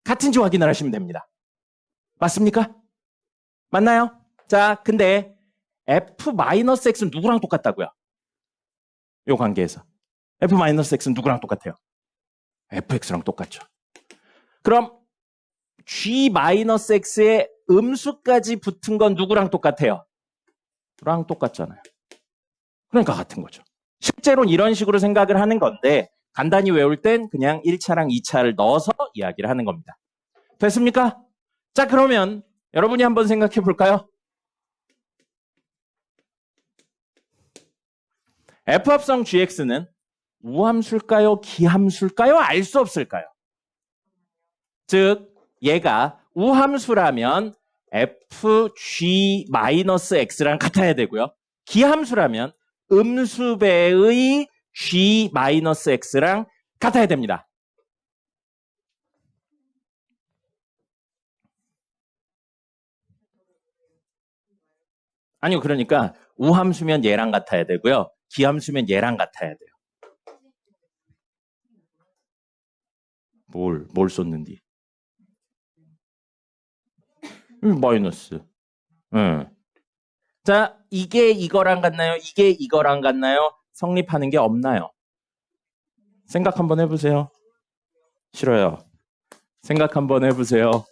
같은지 확인을 하시면 됩니다. 맞습니까? 맞나요? 자, 근데 f-x는 누구랑 똑같다고요? 이 관계에서. f-x는 누구랑 똑같아요? fx랑 똑같죠. 그럼 g-x의 음수까지 붙은 건 누구랑 똑같아요? 랑 똑같잖아요. 그러니까 같은 거죠. 실제로는 이런 식으로 생각을 하는 건데 간단히 외울 땐 그냥 1차랑 2차를 넣어서 이야기를 하는 겁니다. 됐습니까? 자, 그러면 여러분이 한번 생각해 볼까요? F합성 gx는 우함수일까요? 기함수일까요? 알 수 없을까요? 즉 얘가 우함수라면 fg-x랑 같아야 되고요. 기함수라면 음수배의 g-x랑 같아야 됩니다. 아니요, 그러니까 우함수면 얘랑 같아야 되고요. 기함수면 얘랑 같아야 돼요. 뭘 썼는디? 마이너스. 응. 자, 이게 이거랑 같나요? 이게 이거랑 같나요? 성립하는 게 없나요? 생각 한번 해보세요. 싫어요. 생각 한번 해보세요.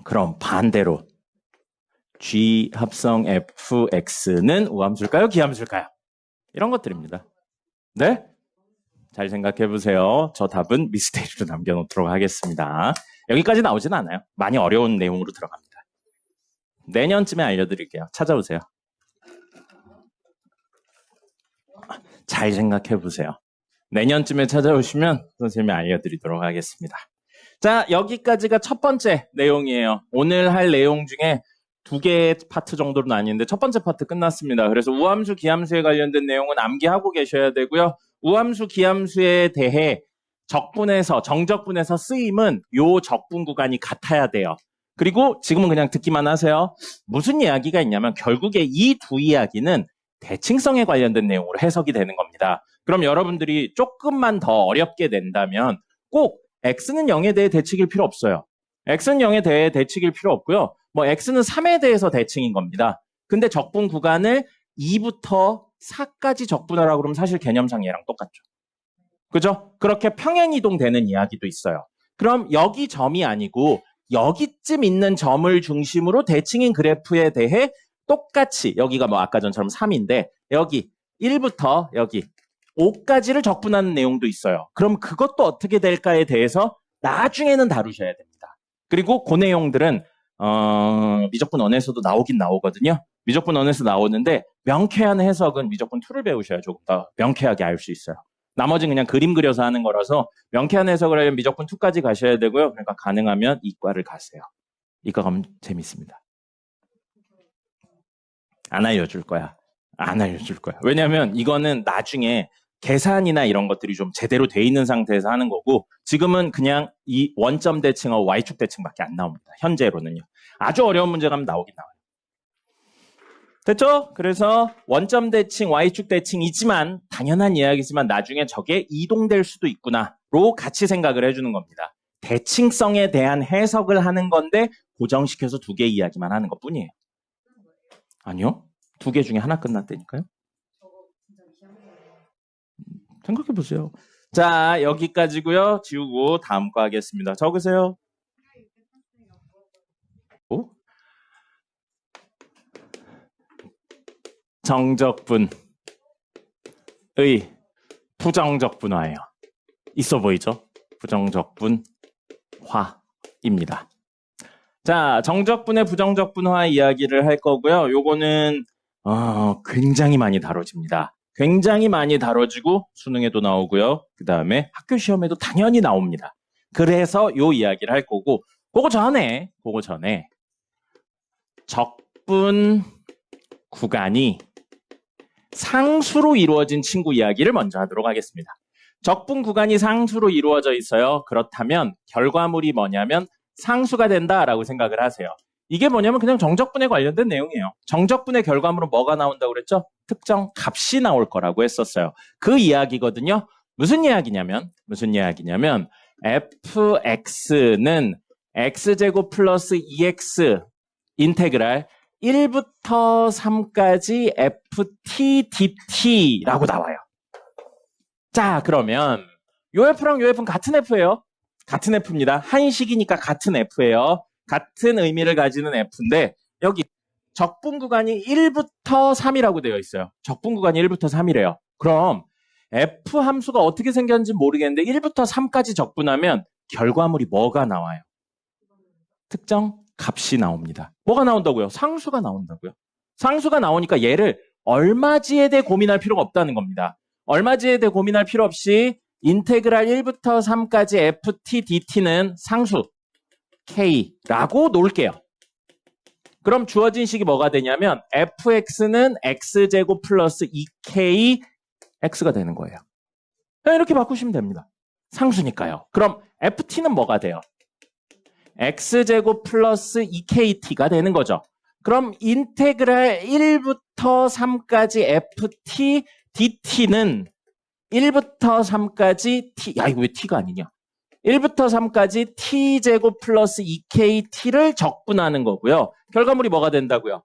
그럼 반대로 G 합성 fx는 우함수일까요? 기함수일까요? 이런 것들입니다. 네? 잘 생각해 보세요. 저 답은 미스테리로 남겨놓도록 하겠습니다. 여기까지 나오진 않아요. 많이 어려운 내용으로 들어갑니다. 내년쯤에 알려드릴게요. 찾아오세요. 잘 생각해 보세요. 내년쯤에 찾아오시면 선생님이 알려드리도록 하겠습니다. 자, 여기까지가 첫 번째 내용이에요. 오늘 할 내용 중에 2개의 파트 정도로 나뉘는데 첫 번째 파트 끝났습니다. 그래서 우함수, 기함수에 관련된 내용은 암기하고 계셔야 되고요. 우함수, 기함수에 대해 정적분에서 쓰임은 요 적분 구간이 같아야 돼요. 그리고 지금은 그냥 듣기만 하세요. 무슨 이야기가 있냐면 결국에 이 두 이야기는 대칭성에 관련된 내용으로 해석이 되는 겁니다. 그럼 여러분들이 조금만 더 어렵게 낸다면 꼭 x는 0에 대해 대칭일 필요 없어요. x는 0에 대해 대칭일 필요 없고요. 뭐 x는 3에 대해서 대칭인 겁니다. 근데 적분 구간을 2부터 4까지 적분하라고 그러면 사실 개념상 얘랑 똑같죠. 그죠? 그렇게 평행이동되는 이야기도 있어요. 그럼 여기 점이 아니고 여기쯤 있는 점을 중심으로 대칭인 그래프에 대해 똑같이 여기가 뭐 아까 전처럼 3인데 여기 1부터 여기 5까지를 적분하는 내용도 있어요. 그럼 그것도 어떻게 될까에 대해서 나중에는 다루셔야 됩니다. 그리고 그 내용들은 미적분 1에서도 나오긴 나오거든요. 미적분 1에서 나오는데 명쾌한 해석은 미적분 2를 배우셔야 조금 더 명쾌하게 알 수 있어요. 나머지는 그냥 그림 그려서 하는 거라서 명쾌한 해석을 하려면 미적분 2까지 가셔야 되고요. 그러니까 가능하면 이과를 가세요. 이과 가면 재밌습니다. 안 알려줄 거야. 안 알려줄 거야. 왜냐면 이거는 나중에 계산이나 이런 것들이 좀 제대로 돼 있는 상태에서 하는 거고 지금은 그냥 이 원점 대칭하고 y축 대칭밖에 안 나옵니다. 현재로는요. 아주 어려운 문제가 나오긴 나와요. 됐죠? 그래서 원점 대칭, y축 대칭이지만 당연한 이야기지만 나중에 저게 이동될 수도 있구나로 같이 생각을 해주는 겁니다. 대칭성에 대한 해석을 하는 건데 고정시켜서 2개 이야기만 하는 것뿐이에요. 아니요. 2개 중에 하나 끝났다니까요. 생각해보세요. 자, 여기까지고요. 지우고 다음 거 하겠습니다. 적으세요. 오? 정적분의 부정적분화예요. 있어 보이죠? 부정적분화입니다. 자, 정적분의 부정적분화 이야기를 할 거고요. 요거는 굉장히 많이 다뤄집니다. 굉장히 많이 다뤄지고 수능에도 나오고요. 그 다음에 학교 시험에도 당연히 나옵니다. 그래서 요 이야기를 할 거고 그거 전에 적분 구간이 상수로 이루어진 친구 이야기를 먼저 하도록 하겠습니다. 적분 구간이 상수로 이루어져 있어요. 그렇다면 결과물이 뭐냐면 상수가 된다라고 생각을 하세요. 이게 뭐냐면 그냥 정적분에 관련된 내용이에요. 정적분의 결과물은 뭐가 나온다고 그랬죠? 특정 값이 나올 거라고 했었어요. 그 이야기거든요. 무슨 이야기냐면 fx는 x제곱 플러스 2x 인테그랄 1부터 3까지 ft dt라고 나와요. 자, 그러면 요 f랑 요 f는 같은 f예요. 같은 f입니다. 한식이니까 같은 f예요. 같은 의미를 가지는 f인데 여기 적분 구간이 1부터 3이라고 되어 있어요. 적분 구간이 1부터 3이래요. 그럼 f 함수가 어떻게 생겼는지 모르겠는데 1부터 3까지 적분하면 결과물이 뭐가 나와요? 특정 값이 나옵니다. 뭐가 나온다고요? 상수가 나온다고요. 상수가 나오니까 얘를 얼마지에 대해 고민할 필요가 없다는 겁니다. 얼마지에 대해 고민할 필요 없이 인테그랄 1부터 3까지 ft dt는 상수 k라고 놓을게요. 그럼 주어진 식이 뭐가 되냐면 fx는 x제곱 플러스 2k x가 되는 거예요. 이렇게 바꾸시면 됩니다. 상수니까요. 그럼 ft는 뭐가 돼요? x제곱 플러스 2kt가 되는 거죠. 그럼 인테그랄 1부터 3까지 ft dt는 1부터 3까지 t, 야 이거 왜 t가 아니냐? 1부터 3까지 t제곱 플러스 2kt를 적분하는 거고요. 결과물이 뭐가 된다고요?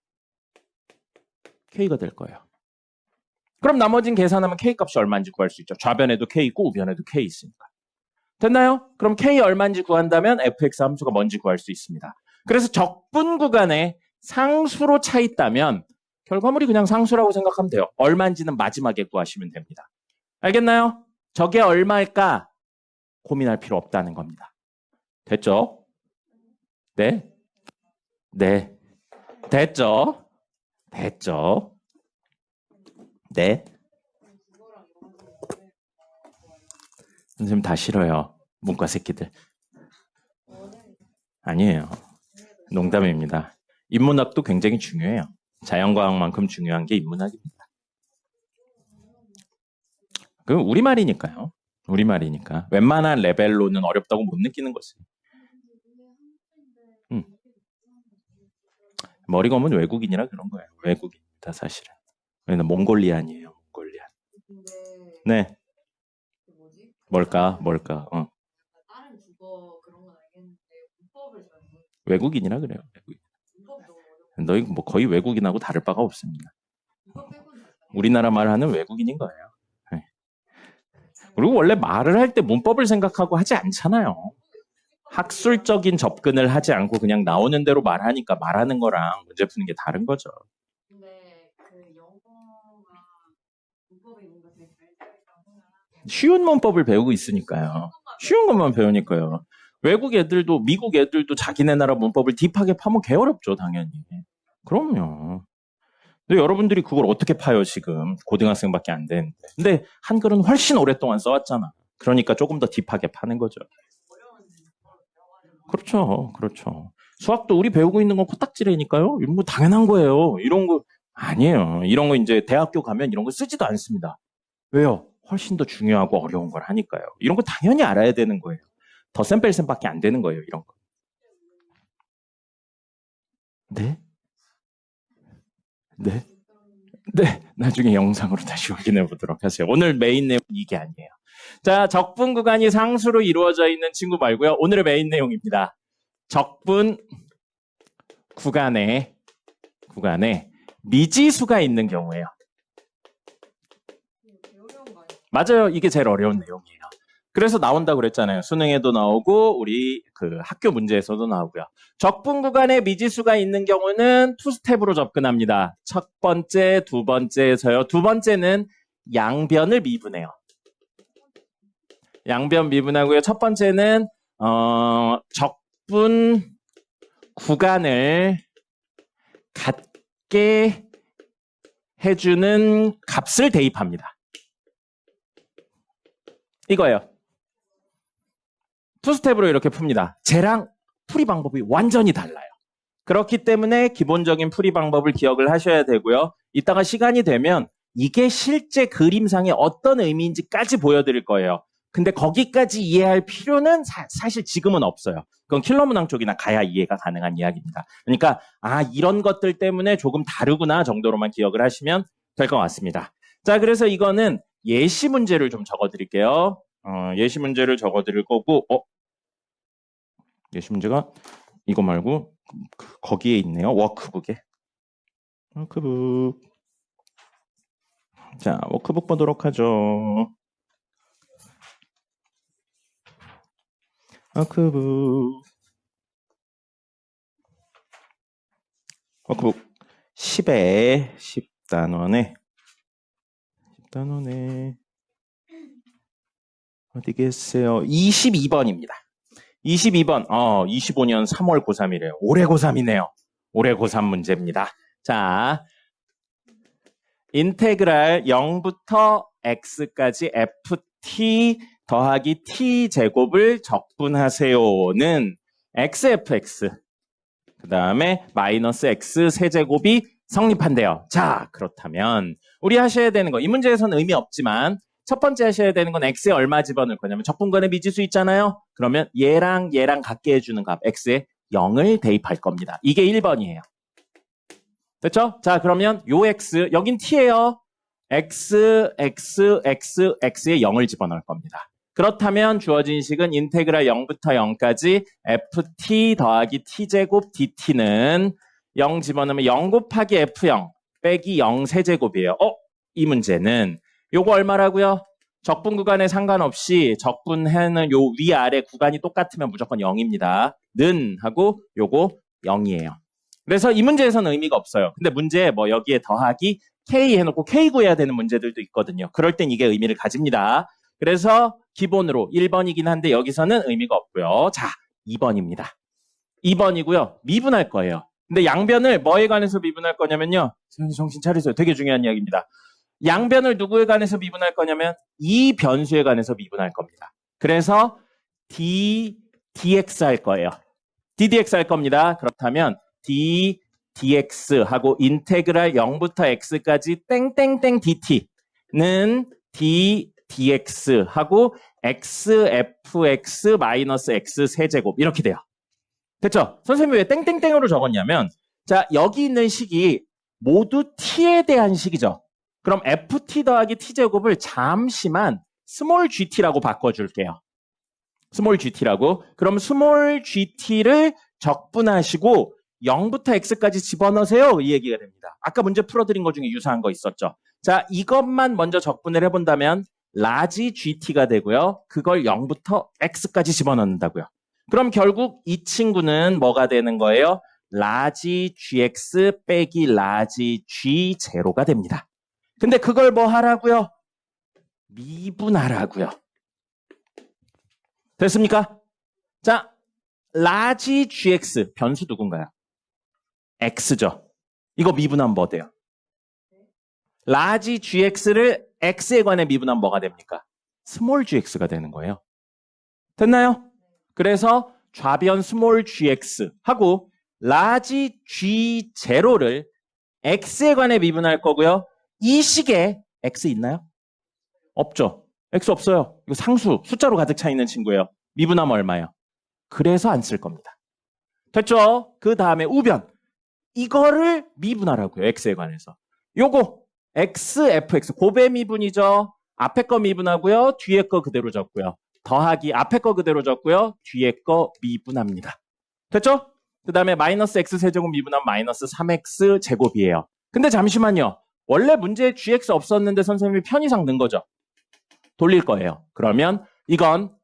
k가 될 거예요. 그럼 나머진 계산하면 k값이 얼마인지 구할 수 있죠. 좌변에도 k 있고 우변에도 k 있으니까. 됐나요? 그럼 k 얼마인지 구한다면 fx 함수가 뭔지 구할 수 있습니다. 그래서 적분 구간에 상수로 차 있다면 결과물이 그냥 상수라고 생각하면 돼요. 얼마인지는 마지막에 구하시면 됩니다. 알겠나요? 저게 얼마일까? 고민할 필요 없다는 겁니다. 됐죠? 네? 네. 됐죠? 됐죠? 네? 선생님 다 싫어요. 문과 새끼들. 아니에요. 농담입니다. 인문학도 굉장히 중요해요. 자연과학만큼 중요한 게 인문학입니다. 그럼 우리말이니까요. 우리말이니까. 웬만한 레벨로는 어렵다고 못 느끼는 거지. 머리 검은 외국인이라 그런 거예요. 외국인이다 사실은. 왜냐면 몽골리안이에요. 몽골리안. 네. 뭘까? 다른 국어 그런 건 알겠는데 문법을 잘 모르겠어요. 외국인이라 그래요. 외국인. 너희 뭐 거의 외국인하고 다를 바가 없습니다. 우리나라 말하는 외국인인 거예요. 네. 그리고 원래 말을 할 때 문법을 생각하고 하지 않잖아요. 학술적인 접근을 하지 않고 그냥 나오는 대로 말하니까 말하는 거랑 문제 푸는 게 다른 거죠. 근데 그 영어가 문법이 뭔가 되게 잘 되어 있다고 생각하는데 쉬운 문법을 배우고 있으니까요. 쉬운 것만 배우니까요. 외국 애들도 미국 애들도 자기네 나라 문법을 딥하게 파면 개어렵죠, 당연히. 그럼요. 근데 여러분들이 그걸 어떻게 파요, 지금. 고등학생밖에 안 되는데. 근데 한글은 훨씬 오랫동안 써왔잖아. 그러니까 조금 더 딥하게 파는 거죠. 그렇죠. 그렇죠. 수학도 우리 배우고 있는 건 코딱지라니까요. 이런 거 당연한 거예요. 이런 거 아니에요. 이런 거 이제 대학교 가면 이런 거 쓰지도 않습니다. 왜요? 훨씬 더 중요하고 어려운 걸 하니까요. 이런 거 당연히 알아야 되는 거예요. 덧셈 뺄셈밖에 안 되는 거예요. 이런 거. 네? 네? 네. 나중에 영상으로 다시 확인해 보도록 하세요. 오늘 메인 내용은 이게 아니에요. 자, 적분 구간이 상수로 이루어져 있는 친구 말고요. 오늘의 메인 내용입니다. 적분 구간에 미지수가 있는 경우에요. 맞아요. 이게 제일 어려운 내용이에요. 그래서 나온다고 그랬잖아요. 수능에도 나오고 우리 그 학교 문제에서도 나오고요. 적분 구간에 미지수가 있는 경우는 투 스텝으로 접근합니다. 첫 번째, 두 번째에서요. 두 번째는 양변을 미분해요. 양변 미분하고요. 첫 번째는 적분 구간을 같게 해주는 값을 대입합니다. 이거예요. 투스텝으로 이렇게 풉니다. 쟤랑 풀이 방법이 완전히 달라요. 그렇기 때문에 기본적인 풀이 방법을 기억을 하셔야 되고요. 이따가 시간이 되면 이게 실제 그림상에 어떤 의미인지까지 보여드릴 거예요. 근데 거기까지 이해할 필요는 사실 지금은 없어요. 그건 킬러 문항 쪽이나 가야 이해가 가능한 이야기입니다. 그러니까 이런 것들 때문에 조금 다르구나 정도로만 기억을 하시면 될 것 같습니다. 자, 그래서 이거는 예시 문제를 좀 적어드릴게요. 예시 문제를 적어드릴 거고, 예시 문제가 이거 말고 거기에 있네요. 워크북에. 워크북. 자, 워크북 보도록 하죠. 워크북 10에 10단원에 어디 계세요? 22번입니다. 22번. 25년 3월 고3이래요. 올해 고3이네요. 올해 고3 문제입니다. 자, 인테그랄 0부터 x까지 ft 더하기 t 제곱을 적분하세요는 xfx 그 다음에 마이너스 x 세제곱이 성립한대요. 자, 그렇다면 우리 하셔야 되는 거, 이 문제에서는 의미 없지만 첫 번째 하셔야 되는 건 x에 얼마 집어넣을 거냐면 적분간의 미지수 있잖아요. 그러면 얘랑 같게 해주는 값 x에 0을 대입할 겁니다. 이게 1번이에요. 됐죠? 자, 그러면 요 x, 여긴 t예요. x에 0을 집어넣을 겁니다. 그렇다면 주어진 식은 인테그랄 0부터 0까지 ft 더하기 t제곱 dt는 0 집어넣으면 0 곱하기 f0 빼기 0 세제곱이에요. 이 문제는 요거 얼마라고요? 적분 구간에 상관없이 적분해는 요 위아래 구간이 똑같으면 무조건 0입니다. 는 하고 요거 0이에요. 그래서 이 문제에서는 의미가 없어요. 근데 문제에 뭐 여기에 더하기 k 해놓고 k 구해야 되는 문제들도 있거든요. 그럴 땐 이게 의미를 가집니다. 그래서 기본으로 1번이긴 한데 여기서는 의미가 없고요. 자, 2번입니다. 2번이고요. 미분할 거예요. 근데 양변을 뭐에 관해서 미분할 거냐면요. 정신 차리세요. 되게 중요한 이야기입니다. 양변을 누구에 관해서 미분할 거냐면 이 변수에 관해서 미분할 겁니다. 그래서 dx 할 거예요. ddx 할 겁니다. 그렇다면 dx 하고 인테그랄 0부터 x까지 땡땡땡 dt는 dx 하고 xfx 마이너스 x 세제곱 이렇게 돼요. 됐죠? 선생님이 왜 땡땡땡으로 적었냐면 자, 여기 있는 식이 모두 t에 대한 식이죠. 그럼 ft 더하기 t제곱을 잠시만 스몰 gt라고 바꿔줄게요. 스몰 gt라고. 그럼 스몰 gt를 적분하시고 0부터 x까지 집어넣으세요. 이 얘기가 됩니다. 아까 문제 풀어드린 것 중에 유사한 거 있었죠. 자, 이것만 먼저 적분을 해본다면 라지 gt가 되고요. 그걸 0부터 x까지 집어넣는다고요. 그럼 결국 이 친구는 뭐가 되는 거예요? 라지 gx 빼기 라지 g 제로가 됩니다. 근데 그걸 뭐 하라고요? 미분하라고요. 됐습니까? 자, 라지 gx 변수 누군가요? x죠. 이거 미분하면 뭐 돼요? 라지 gx를 x에 관해 미분하면 뭐가 됩니까? 스몰 gx가 되는 거예요. 됐나요? 그래서 좌변 스몰 gx 하고 라지 g 제로를 x에 관해 미분할 거고요. 이 식에 x 있나요? 없죠. x 없어요. 이거 상수, 숫자로 가득 차 있는 친구예요. 미분하면 얼마예요? 그래서 안 쓸 겁니다. 됐죠? 그 다음에 우변. 이거를 미분하라고요. x에 관해서. 요거 x, fx 고배 미분이죠. 앞에 거 미분하고요. 뒤에 거 그대로 적고요. 더하기 앞에 거 그대로 적고요. 뒤에 거 미분합니다. 됐죠? 그 다음에 마이너스 x 세제곱 미분하면 마이너스 3x 제곱이에요. 근데 잠시만요. 원래 문제에 gx 없었는데 선생님이 편의상 넣은 거죠. 돌릴 거예요. 그러면 이건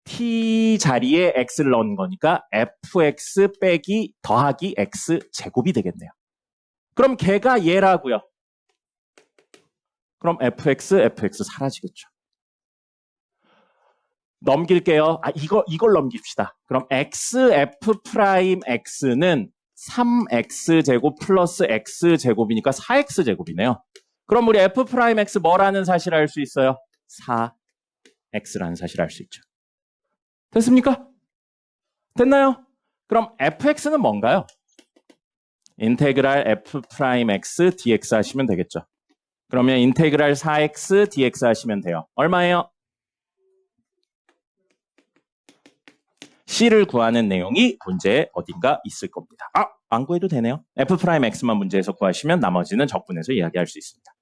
t 자리에 x를 넣은 거니까 fx 빼기 더하기 x 제곱이 되겠네요. 그럼 걔가 얘라고요. 그럼 fx 사라지겠죠. 넘길게요. 이걸 넘깁시다. 그럼 xf'x는 3x제곱 플러스 x제곱이니까 4x제곱이네요. 그럼 우리 f'x 뭐라는 사실을 알 수 있어요? 4x라는 사실을 알 수 있죠. 됐습니까? 됐나요? 그럼 fx는 뭔가요? 인테그랄 f'x dx 하시면 되겠죠. 그러면 인테그랄 4x dx 하시면 돼요. 얼마예요? C를 구하는 내용이 문제에 어딘가 있을 겁니다. 안 구해도 되네요. f'x만 문제에서 구하시면 나머지는 적분해서 이야기할 수 있습니다.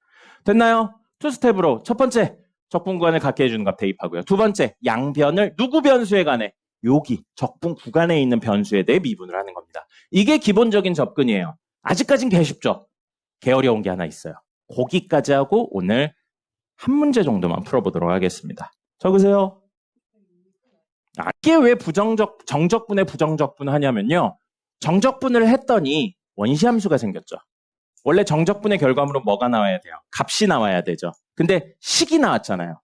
됐나요? 투스텝으로 첫 번째 적분 구간을 갖게 해주는 값 대입하고요. 두 번째 양변을 누구 변수에 관해? 여기 적분 구간에 있는 변수에 대해 미분을 하는 겁니다. 이게 기본적인 접근이에요. 아직까진 개 쉽죠? 개 어려운 게 하나 있어요. 거기까지 하고 오늘 한 문제 정도만 풀어보도록 하겠습니다. 적으세요. 이게 왜 정적분에 부정적분 하냐면요. 정적분을 했더니 원시함수가 생겼죠. 원래 정적분의 결과물은 뭐가 나와야 돼요? 값이 나와야 되죠. 근데 식이 나왔잖아요.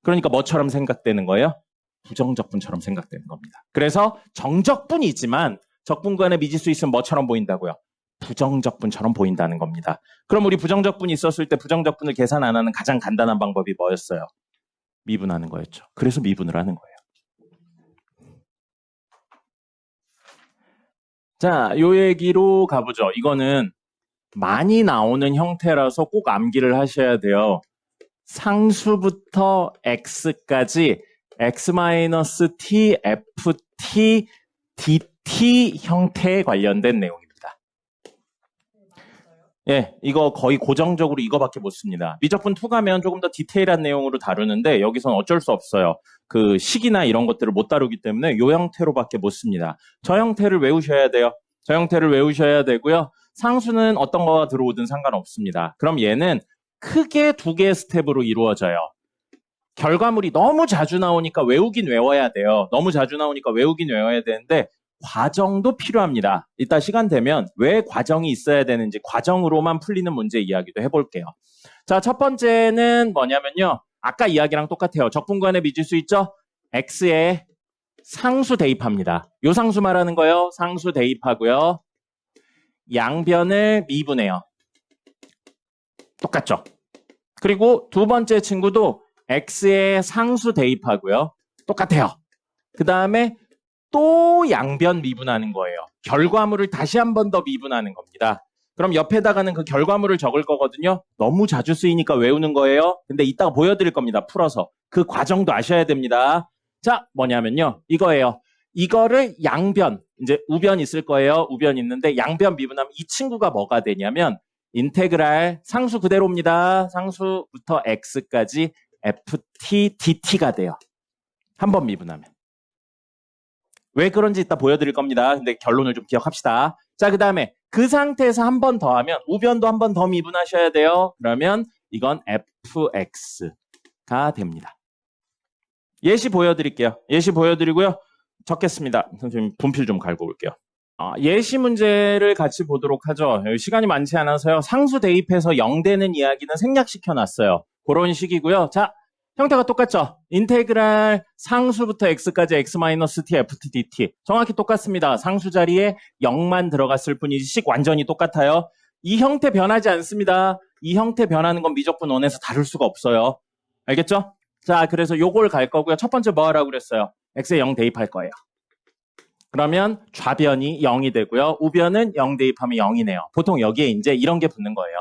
그러니까 뭐처럼 생각되는 거예요? 부정적분처럼 생각되는 겁니다. 그래서 정적분이지만 적분 구간에 미지수 있으면 뭐처럼 보인다고요? 부정적분처럼 보인다는 겁니다. 그럼 우리 부정적분이 있었을 때 부정적분을 계산 안 하는 가장 간단한 방법이 뭐였어요? 미분하는 거였죠. 그래서 미분을 하는 거예요. 자, 요 얘기로 가보죠. 이거는 많이 나오는 형태라서 꼭 암기를 하셔야 돼요. 상수부터 x까지 x-t, ft, dt 형태에 관련된 내용입니다. 예, 이거 거의 고정적으로 이거밖에 못 씁니다. 미적분 2 가면 조금 더 디테일한 내용으로 다루는데 여기선 어쩔 수 없어요. 그 식이나 이런 것들을 못 다루기 때문에 이 형태로밖에 못 씁니다. 저 형태를 외우셔야 돼요. 저 형태를 외우셔야 되고요. 상수는 어떤 거가 들어오든 상관없습니다. 그럼 얘는 크게 2개의 스텝으로 이루어져요. 결과물이 너무 자주 나오니까 외우긴 외워야 돼요. 너무 자주 나오니까 외우긴 외워야 되는데 과정도 필요합니다. 이따 시간 되면 왜 과정이 있어야 되는지 과정으로만 풀리는 문제 이야기도 해볼게요. 자, 첫 번째는 뭐냐면요. 아까 이야기랑 똑같아요. 적분간의 미지수 있죠? x에 상수 대입합니다. 요 상수 말하는 거예요. 상수 대입하고요. 양변을 미분해요. 똑같죠? 그리고 두 번째 친구도 x에 상수 대입하고요. 똑같아요. 그 다음에 또 양변 미분하는 거예요. 결과물을 다시 한 번 더 미분하는 겁니다. 그럼 옆에다가는 그 결과물을 적을 거거든요. 너무 자주 쓰이니까 외우는 거예요. 근데 이따가 보여드릴 겁니다. 풀어서. 그 과정도 아셔야 됩니다. 자, 뭐냐면요. 이거예요. 이거를 양변, 이제 우변 있을 거예요. 우변 있는데 양변 미분하면 이 친구가 뭐가 되냐면 인테그랄 상수 그대로입니다. 상수부터 x까지 ft, dt가 돼요. 한 번 미분하면. 왜 그런지 이따 보여드릴 겁니다. 근데 결론을 좀 기억합시다. 자, 그 다음에 그 상태에서 한 번 더 하면 우변도 한 번 더 미분하셔야 돼요. 그러면 이건 fx가 됩니다. 예시 보여드릴게요. 예시 보여드리고요. 적겠습니다. 선생님 분필 좀 갈고 올게요. 예시 문제를 같이 보도록 하죠. 시간이 많지 않아서요. 상수 대입해서 0 되는 이야기는 생략시켜 놨어요. 그런 식이고요. 자, 형태가 똑같죠? 인테그랄 상수부터 x까지 x-t, ft, dt. 정확히 똑같습니다. 상수 자리에 0만 들어갔을 뿐이지 식 완전히 똑같아요. 이 형태 변하지 않습니다. 이 형태 변하는 건 미적분 1에서 다룰 수가 없어요. 알겠죠? 자, 그래서 요걸 갈 거고요. 첫 번째 뭐 하라고 그랬어요? x에 0 대입할 거예요. 그러면 좌변이 0이 되고요. 우변은 0 대입하면 0이네요. 보통 여기에 이제 이런 게 붙는 거예요.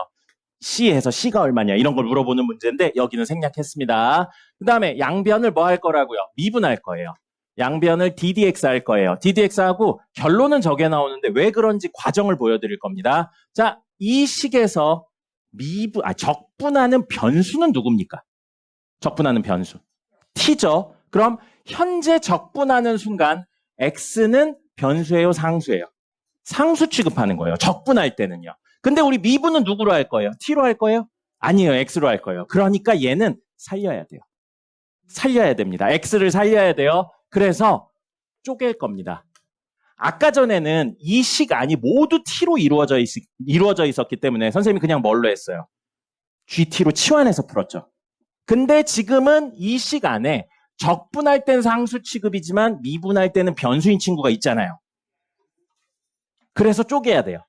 C에서 C가 얼마냐 이런 걸 물어보는 문제인데 여기는 생략했습니다. 그 다음에 양변을 뭐 할 거라고요? 미분할 거예요. 양변을 ddx 할 거예요. ddx하고 결론은 저게 나오는데 왜 그런지 과정을 보여드릴 겁니다. 자, 이 식에서 적분하는 변수는 누굽니까? 적분하는 변수. t죠. 그럼 현재 적분하는 순간 x는 변수예요, 상수예요? 상수 취급하는 거예요. 적분할 때는요. 근데 우리 미분은 누구로 할 거예요? t로 할 거예요? 아니에요. x로 할 거예요. 그러니까 얘는 살려야 돼요. 살려야 됩니다. x를 살려야 돼요. 그래서 쪼갤 겁니다. 아까 전에는 이 식안이 모두 t로 이루어져 있었기 때문에 선생님이 그냥 뭘로 했어요? gt로 치환해서 풀었죠. 근데 지금은 이 식 안에 적분할 땐 상수 취급이지만 미분할 때는 변수인 친구가 있잖아요. 그래서 쪼개야 돼요.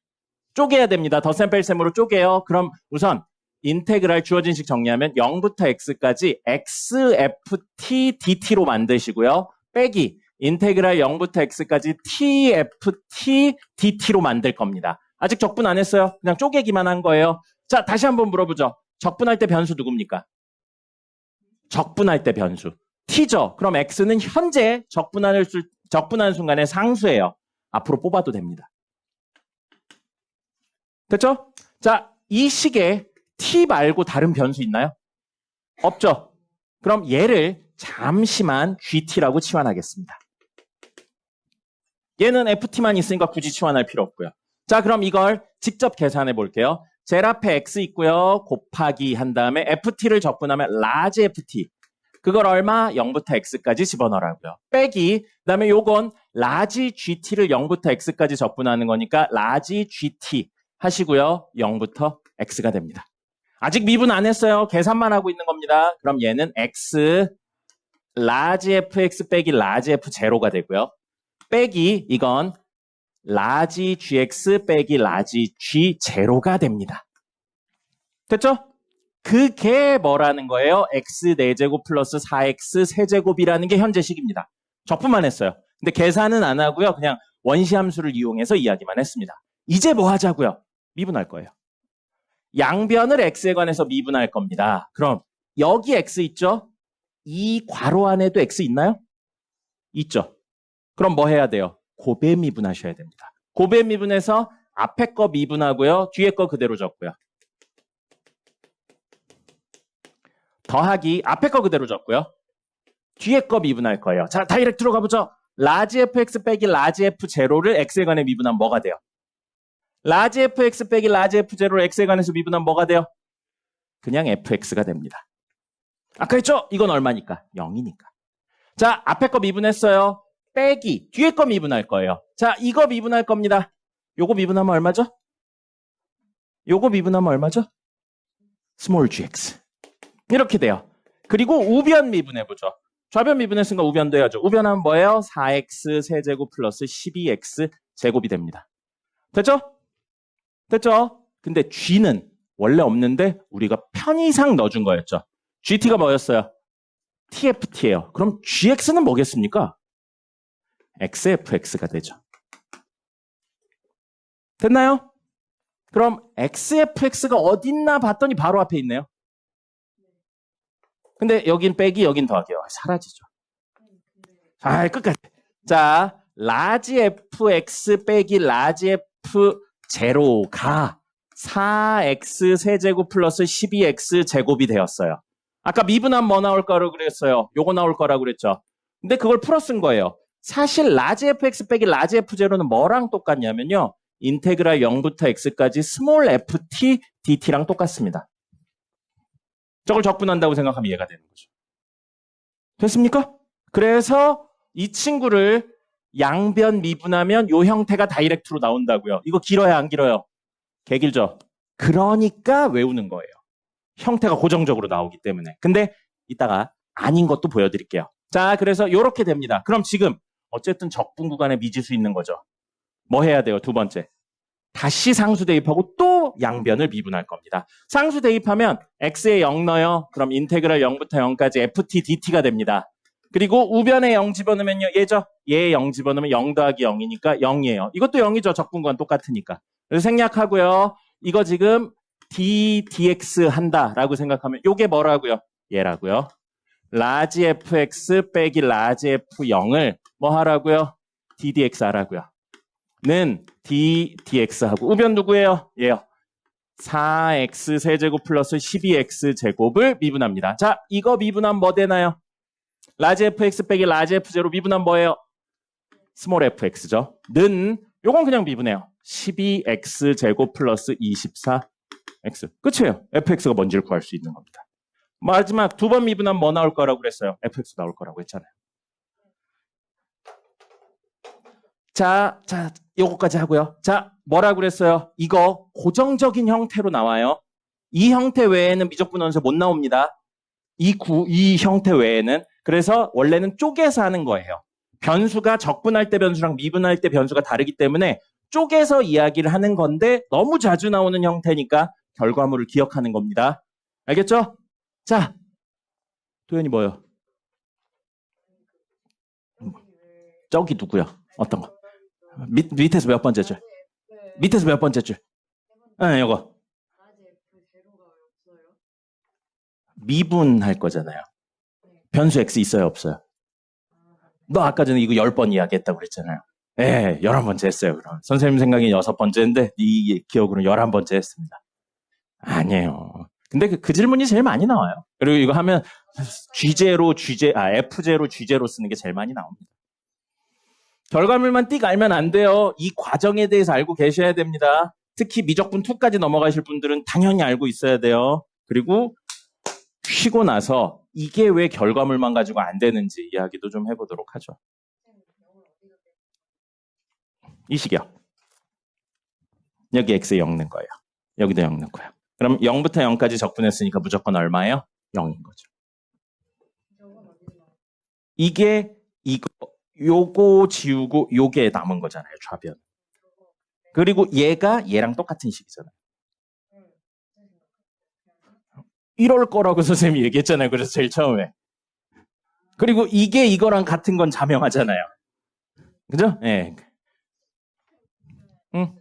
쪼개야 됩니다. 덧셈 뺄셈으로 쪼개요. 그럼 우선 인테그랄 주어진 식 정리하면 0부터 x까지 xft dt로 만드시고요. 빼기 인테그랄 0부터 x까지 tft dt로 만들 겁니다. 아직 적분 안 했어요. 그냥 쪼개기만 한 거예요. 자, 다시 한번 물어보죠. 적분할 때 변수 누굽니까? 적분할 때 변수. t죠. 그럼 x는 현재 적분하는 순간의 상수예요. 앞으로 뽑아도 됩니다. 됐죠? 자, 이 식에 t 말고 다른 변수 있나요? 없죠? 그럼 얘를 잠시만 gt라고 치환하겠습니다. 얘는 ft만 있으니까 굳이 치환할 필요 없고요. 자, 그럼 이걸 직접 계산해 볼게요. 젤 앞에 x 있고요. 곱하기 한 다음에 ft를 적분하면 large ft. 그걸 얼마? 0부터 x까지 집어넣으라고요. 빼기, 그 다음에 요건 large gt를 0부터 x까지 적분하는 거니까 large gt 하시고요. 0부터 x가 됩니다. 아직 미분 안 했어요. 계산만 하고 있는 겁니다. 그럼 얘는 x large fx 빼기 large f 제로가 되고요. 빼기 이건 라지 gx 빼기 라지 g 제로가 됩니다. 됐죠? 그게 뭐라는 거예요? x 4제곱 플러스 4x 세제곱이라는 게 현재식입니다. 적분만 했어요. 근데 계산은 안 하고요. 그냥 원시함수를 이용해서 이야기만 했습니다. 이제 뭐 하자고요? 미분할 거예요. 양변을 x에 관해서 미분할 겁니다. 그럼 여기 x 있죠? 이 괄호 안에도 x 있나요? 있죠. 그럼 뭐 해야 돼요? 곱에 미분하셔야 됩니다. 곱에 미분해서 앞에 거 미분하고요. 뒤에 거 그대로 적고요. 더하기 앞에 거 그대로 적고요. 뒤에 거 미분할 거예요. 자, 다이렉트로 가보죠. 라지 fx 빼기 라지 f 제로를 x에 관해 미분하면 뭐가 돼요? 라지 fx 빼기 라지 f 제로를 x에 관해서 미분하면 뭐가 돼요? 그냥 fx가 됩니다. 아까 했죠? 이건 얼마니까? 0이니까. 자, 앞에 거 미분했어요. 빼기 뒤에 거 미분할 거예요. 자, 이거 미분할 겁니다. 요거 미분하면 얼마죠? 요거 미분하면 얼마죠? 스몰 gx. 이렇게 돼요. 그리고 우변 미분해보죠. 좌변 미분했으니까 우변도 해야죠. 우변하면 뭐예요? 4x 세제곱 플러스 12x 제곱이 됩니다. 됐죠? 됐죠? 근데 g는 원래 없는데 우리가 편의상 넣어준 거였죠. gt가 뭐였어요? tft예요. 그럼 gx는 뭐겠습니까? xfx가 되죠. 됐나요? 그럼 xfx가 어딨나 봤더니 바로 앞에 있네요. 근데 여긴 빼기, 여긴 더하기요. 사라지죠. 아, 끝까지. 자, 라지 fx 빼기 라지 f 제로가 4x 세제곱 플러스 12x 제곱이 되었어요. 아까 미분하면 뭐 나올 거라고 그랬어요? 요거 나올 거라고 그랬죠. 근데 그걸 풀어 쓴 거예요. 사실 라지 fx 빼기 라지 f 제로는 뭐랑 똑같냐면요. 인테그랄 0부터 x까지 스몰 ft dt랑 똑같습니다. 저걸 적분한다고 생각하면 이해가 되는 거죠. 됐습니까? 그래서 이 친구를 양변 미분하면 요 형태가 다이렉트로 나온다고요. 이거 길어야 안 길어요? 개 길죠? 그러니까 외우는 거예요. 형태가 고정적으로 나오기 때문에. 근데 이따가 아닌 것도 보여드릴게요. 자, 그래서 요렇게 됩니다. 그럼 지금 어쨌든 적분 구간에 미지수 있는 거죠. 뭐 해야 돼요? 두 번째. 다시 상수 대입하고 또 양변을 미분할 겁니다. 상수 대입하면 x에 0 넣어요. 그럼 인테그랄 0부터 0까지 ft dt가 됩니다. 그리고 우변에 0 집어넣으면요. 얘죠? 얘에 0 집어넣으면 0 더하기 0이니까 0이에요. 이것도 0이죠. 적분구간 똑같으니까. 그래서 생략하고요. 이거 지금 dx 한다라고 생각하면 요게 뭐라고요? 얘라고요. 라지 fx 빼기 라지 f0을 뭐 하라고요? ddx 하라고요. 는 ddx하고 우변 누구예요? 얘요. 4x 세제곱 플러스 12x 제곱을 미분합니다. 자, 이거 미분하면 뭐 되나요? 라지 fx 빼기 라지 f0 미분하면 뭐예요? 스몰 fx죠. 는 요건 그냥 미분해요. 12x 제곱 플러스 24x. 끝이에요. fx가 뭔지를 구할 수 있는 겁니다. 마지막 두 번 미분하면 뭐 나올 거라고 그랬어요? fx 나올 거라고 했잖아요. 자, 요거까지 하고요. 자, 뭐라고 그랬어요? 이거 고정적인 형태로 나와요. 이 형태 외에는 미적분원에서 못 나옵니다. 이 형태 외에는. 그래서 원래는 쪼개서 하는 거예요. 변수가 적분할 때 변수랑 미분할 때 변수가 다르기 때문에 쪼개서 이야기를 하는 건데 너무 자주 나오는 형태니까 결과물을 기억하는 겁니다. 알겠죠? 자, 도현이 뭐요? 저기 누구요? 어떤 거? 밑에서 몇 번째 줄? 밑에서 몇 번째 줄? 응, 요거. 미분할 거잖아요. 변수 x 있어요, 없어요? 너 아까 전에 이거 10번 이야기했다고 그랬잖아요. 예, 11번째 했어요, 그럼. 선생님 생각에 6번째인데, 이 기억으로는 11번째 했습니다. 아니에요. 근데 그 질문이 제일 많이 나와요. 그리고 이거 하면 F제로 G제로 쓰는 게 제일 많이 나옵니다. 결과물만 띡 알면 안 돼요. 이 과정에 대해서 알고 계셔야 됩니다. 특히 미적분 2까지 넘어가실 분들은 당연히 알고 있어야 돼요. 그리고 쉬고 나서 이게 왜 결과물만 가지고 안 되는지 이야기도 좀 해보도록 하죠. 이 식이요. 여기 x에 0 넣은 거예요. 여기도 0 넣고요. 그럼 0부터 0까지 적분했으니까 무조건 얼마예요? 0인 거죠. 이게 요거 지우고 요게 남은 거잖아요. 좌변. 그리고 얘가 얘랑 똑같은 식이잖아요. 이럴 거라고 선생님이 얘기했잖아요. 그래서 제일 처음에. 그리고 이게 이거랑 같은 건 자명하잖아요. 그죠? 예. 네. 응.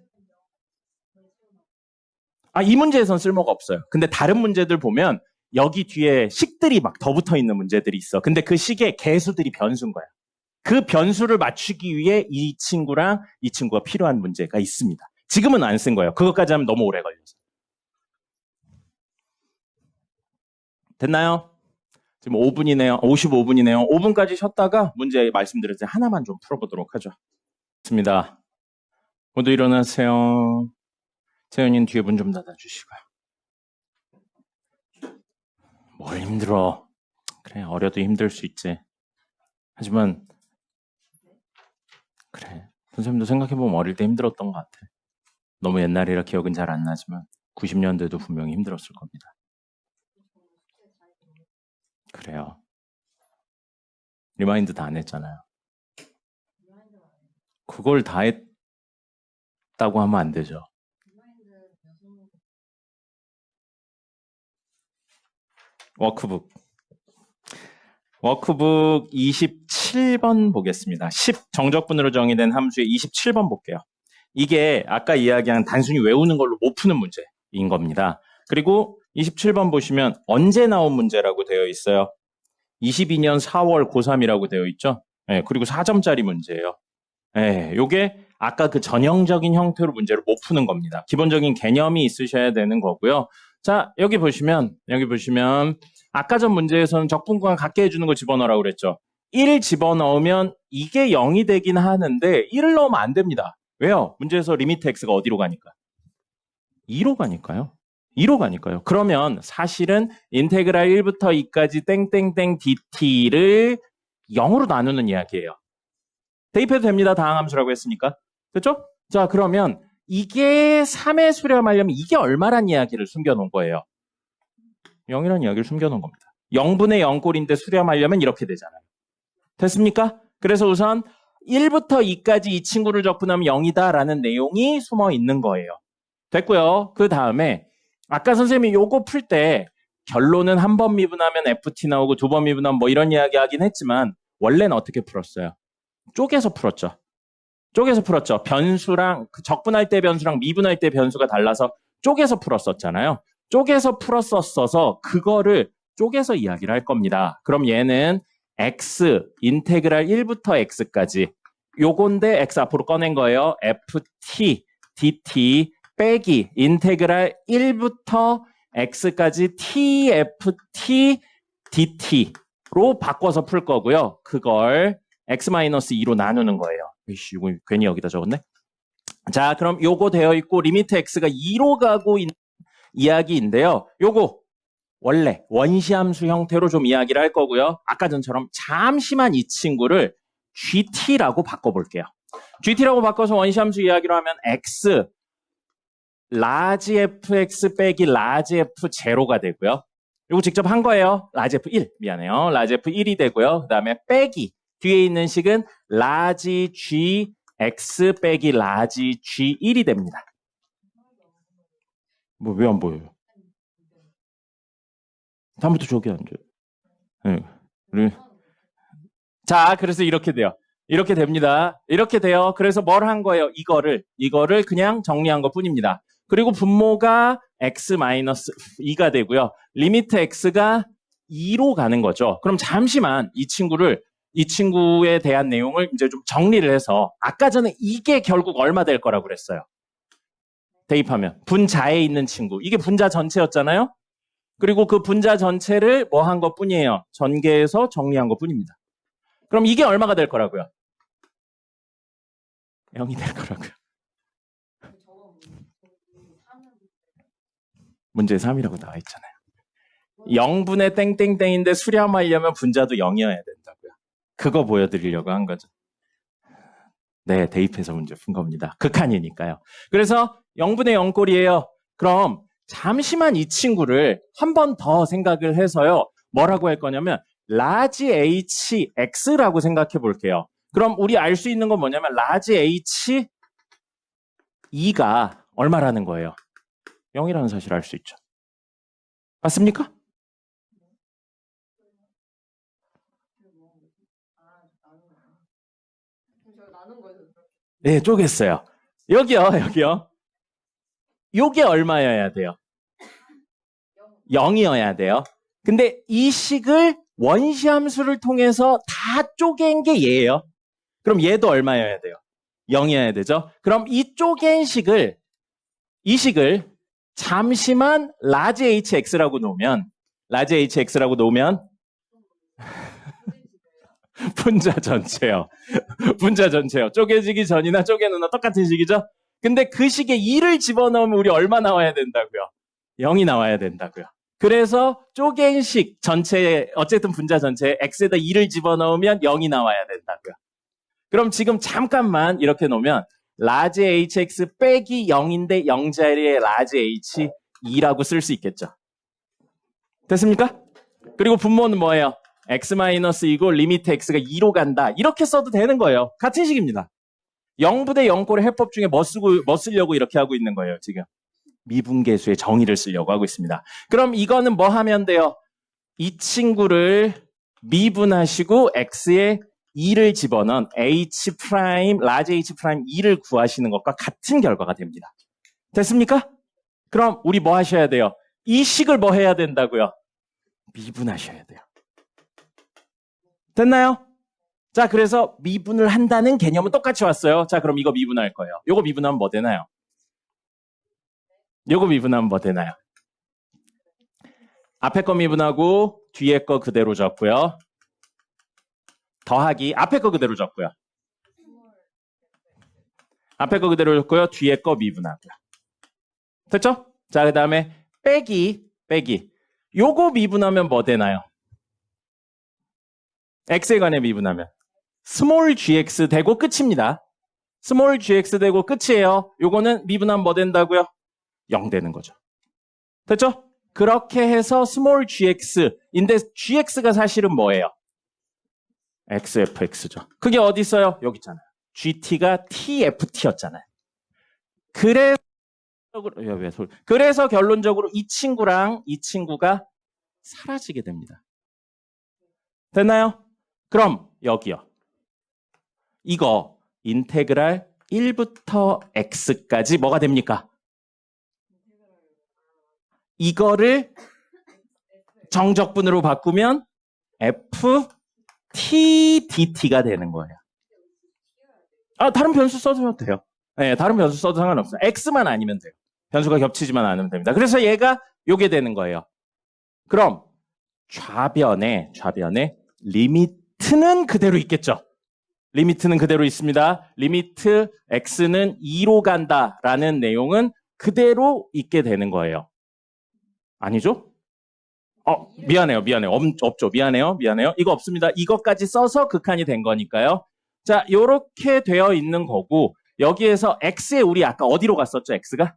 이 문제에선 쓸모가 없어요. 근데 다른 문제들 보면 여기 뒤에 식들이 막 더 붙어 있는 문제들이 있어. 근데 그 식의 개수들이 변수인 거야. 그 변수를 맞추기 위해 이 친구랑 이 친구가 필요한 문제가 있습니다. 지금은 안 쓴 거예요. 그것까지 하면 너무 오래 걸려서. 됐나요? 지금 5분이네요. 55분이네요. 5분까지 쉬었다가 문제 말씀드릴 때 하나만 좀 풀어보도록 하죠. 좋습니다. 모두 일어나세요. 세연이는 뒤에 문 좀 닫아주시고요. 뭘 힘들어. 그래, 어려도 힘들 수 있지. 하지만 그래, 선생님도 생각해보면 어릴 때 힘들었던 것 같아. 너무 옛날이라 기억은 잘 안 나지만 90년대도 분명히 힘들었을 겁니다. 그래요. 리마인드 다 안 했잖아요. 그걸 다 했다고 하면 안 되죠. 워크북 27번 보겠습니다. 10 정적분으로 정의된 함수의 27번 볼게요. 이게 아까 이야기한 단순히 외우는 걸로 못 푸는 문제인 겁니다. 그리고 27번 보시면 언제 나온 문제라고 되어 있어요. 22년 4월 고3이라고 되어 있죠. 네, 그리고 4점짜리 문제예요. 네, 요게 아까 그 전형적인 형태로 문제를 못 푸는 겁니다. 기본적인 개념이 있으셔야 되는 거고요. 자, 여기 보시면 아까 전 문제에서는 적분구간 같게 해주는 거 집어넣으라고 그랬죠. 1 집어넣으면 이게 0이 되긴 하는데 1을 넣으면 안 됩니다. 왜요? 문제에서 리미트 x가 어디로 가니까? 2로 가니까요. 2로 가니까요. 그러면 사실은 인테그랄 1부터 2까지 땡땡땡 dt를 0으로 나누는 이야기예요. 대입해도 됩니다. 다항함수라고 했으니까. 그렇죠? 자, 그러면 이게 3의 수렴하려면 이게 얼마란 이야기를 숨겨놓은 거예요. 0이라는 이야기를 숨겨놓은 겁니다. 0분의 0꼴인데 수렴하려면 이렇게 되잖아요. 됐습니까? 그래서 우선 1부터 2까지 이 친구를 적분하면 0이다라는 내용이 숨어 있는 거예요. 됐고요. 그 다음에 아까 선생님이 요거 풀 때 결론은 한 번 미분하면 FT 나오고 두 번 미분하면 뭐 이런 이야기 하긴 했지만 원래는 어떻게 풀었어요? 쪼개서 풀었죠. 쪼개서 풀었죠. 변수랑 적분할 때 변수랑 미분할 때 변수가 달라서 쪼개서 풀었었잖아요. 쪼개서 풀었었어서 그거를 쪼개서 이야기를 할 겁니다. 그럼 얘는 x 인테그랄 1부터 x까지 요건데 x 앞으로 꺼낸 거예요. ft dt 빼기 인테그랄 1부터 x까지 tft dt로 바꿔서 풀 거고요. 그걸 x-2로 나누는 거예요. 이씨, 이거 괜히 여기다 적었네. 자, 그럼 요거 되어 있고 리미트 x가 2로 가고 있는 이야기인데요. 요거 원래 원시함수 형태로 좀 이야기를 할 거고요. 아까 전처럼 잠시만 이 친구를 gt라고 바꿔볼게요. gt라고 바꿔서 원시함수 이야기로 하면 x 라지 fx 빼기 라지 f 제로가 되고요. 이거 직접 한 거예요. 라지 f1 미안해요. 라지 f1이 되고요. 그 다음에 빼기 뒤에 있는 식은 라지 g x 빼기 라지 g1이 됩니다. 뭐 왜 안 보여요? 다음부터 저기 앉아요. 네. 자, 그래서 이렇게 돼요. 이렇게 됩니다. 이렇게 돼요. 그래서 뭘 한 거예요? 이거를 그냥 정리한 것 뿐입니다. 그리고 분모가 x-2가 되고요. 리미트 x가 2로 가는 거죠. 그럼 잠시만 이 친구에 대한 내용을 이제 좀 정리를 해서 아까 전에 이게 결국 얼마 될 거라고 그랬어요. 대입하면 분자에 있는 친구. 이게 분자 전체였잖아요. 그리고 그 분자 전체를 뭐 한 것 뿐이에요. 전개해서 정리한 것 뿐입니다. 그럼 이게 얼마가 될 거라고요? 0이 될 거라고요. 문제 3이라고 나와 있잖아요. 0분의 땡땡땡인데 수렴하려면 분자도 0이어야 된다고요. 그거 보여드리려고 한 거죠. 네, 대입해서 문제 푼 겁니다. 극한이니까요. 그래서 0분의 0꼴이에요. 그럼 잠시만 이 친구를 한 번 더 생각을 해서요. 뭐라고 할 거냐면 라지 hx라고 생각해 볼게요. 그럼 우리 알 수 있는 건 뭐냐면 라지 h 2가 얼마라는 거예요? 0이라는 사실을 알 수 있죠. 맞습니까? 나눈 거에서 네, 쪼갰어요. 여기요. 요게 얼마여야 돼요? 0이어야 돼요. 근데 이 식을 원시함수를 통해서 다 쪼갠 게 얘예요. 그럼 얘도 얼마여야 돼요? 0이어야 되죠. 그럼 이 쪼갠 식을, 이 식을 잠시만 라지 hx라고 놓으면 분자 전체요. 분자 전체요. 쪼개지기 전이나 쪼개누나 똑같은 식이죠. 근데 그 식에 2를 집어넣으면 우리 얼마 나와야 된다고요? 0이 나와야 된다고요. 그래서 쪼갠 식 전체에 어쨌든 분자 전체에 x에다 2를 집어넣으면 0이 나와야 된다고요. 그럼 지금 잠깐만 이렇게 놓으면 라지 hx 빼기 0인데 0 자리에 라지 h 2라고 쓸 수 있겠죠. 됐습니까? 그리고 분모는 뭐예요? x-2고 리미트 x가 2로 간다. 이렇게 써도 되는 거예요. 같은 식입니다. 0부대 0꼴의 해법 중에 뭐 쓰려고 이렇게 하고 있는 거예요, 지금. 미분계수의 정의를 쓰려고 하고 있습니다. 그럼 이거는 뭐 하면 돼요? 이 친구를 미분하시고 x에 2를 집어넣은 h', 라지 h' 2를 구하시는 것과 같은 결과가 됩니다. 됐습니까? 그럼 우리 뭐 하셔야 돼요? 이 식을 뭐 해야 된다고요? 미분하셔야 돼요. 됐나요? 자, 그래서 미분을 한다는 개념은 똑같이 왔어요. 자, 그럼 이거 미분할 거예요. 요거 미분하면 뭐 되나요? 요거 미분하면 뭐 되나요? 앞에 거 미분하고 뒤에 거 그대로 적고요. 더하기 앞에 거 그대로 적고요. 앞에 거 그대로 적고요. 뒤에 거 미분하고요. 됐죠? 자, 그 다음에 빼기. 요거 미분하면 뭐 되나요? x에 관해 미분하면 스몰 gx 되고 끝입니다. 스몰 gx 되고 끝이에요. 요거는 미분하면 뭐 된다고요? 0 되는 거죠. 됐죠? 그렇게 해서 스몰 gx인데 gx가 사실은 뭐예요? xfx죠. 그게 어디 있어요? 여기 있잖아요. gt가 tft였잖아요. 그래서 결론적으로 이 친구랑 이 친구가 사라지게 됩니다. 됐나요? 그럼 여기요. 이거 인테그랄 1부터 x까지 뭐가 됩니까? 이거를 정적분으로 바꾸면 ft dt가 되는 거예요. 다른 변수 써도 돼요. 네, 다른 변수 써도 상관없어요. x만 아니면 돼요. 변수가 겹치지만 않으면 됩니다. 그래서 얘가 요게 되는 거예요. 그럼 좌변에 리미트는 그대로 있겠죠. 리미트는 그대로 있습니다. 리미트 x는 2로 간다라는 내용은 그대로 있게 되는 거예요. 아니죠? 미안해요. 없죠. 미안해요. 이거 없습니다. 이것까지 써서 극한이 된 거니까요. 자, 요렇게 되어 있는 거고 여기에서 x에 우리 아까 어디로 갔었죠? x가?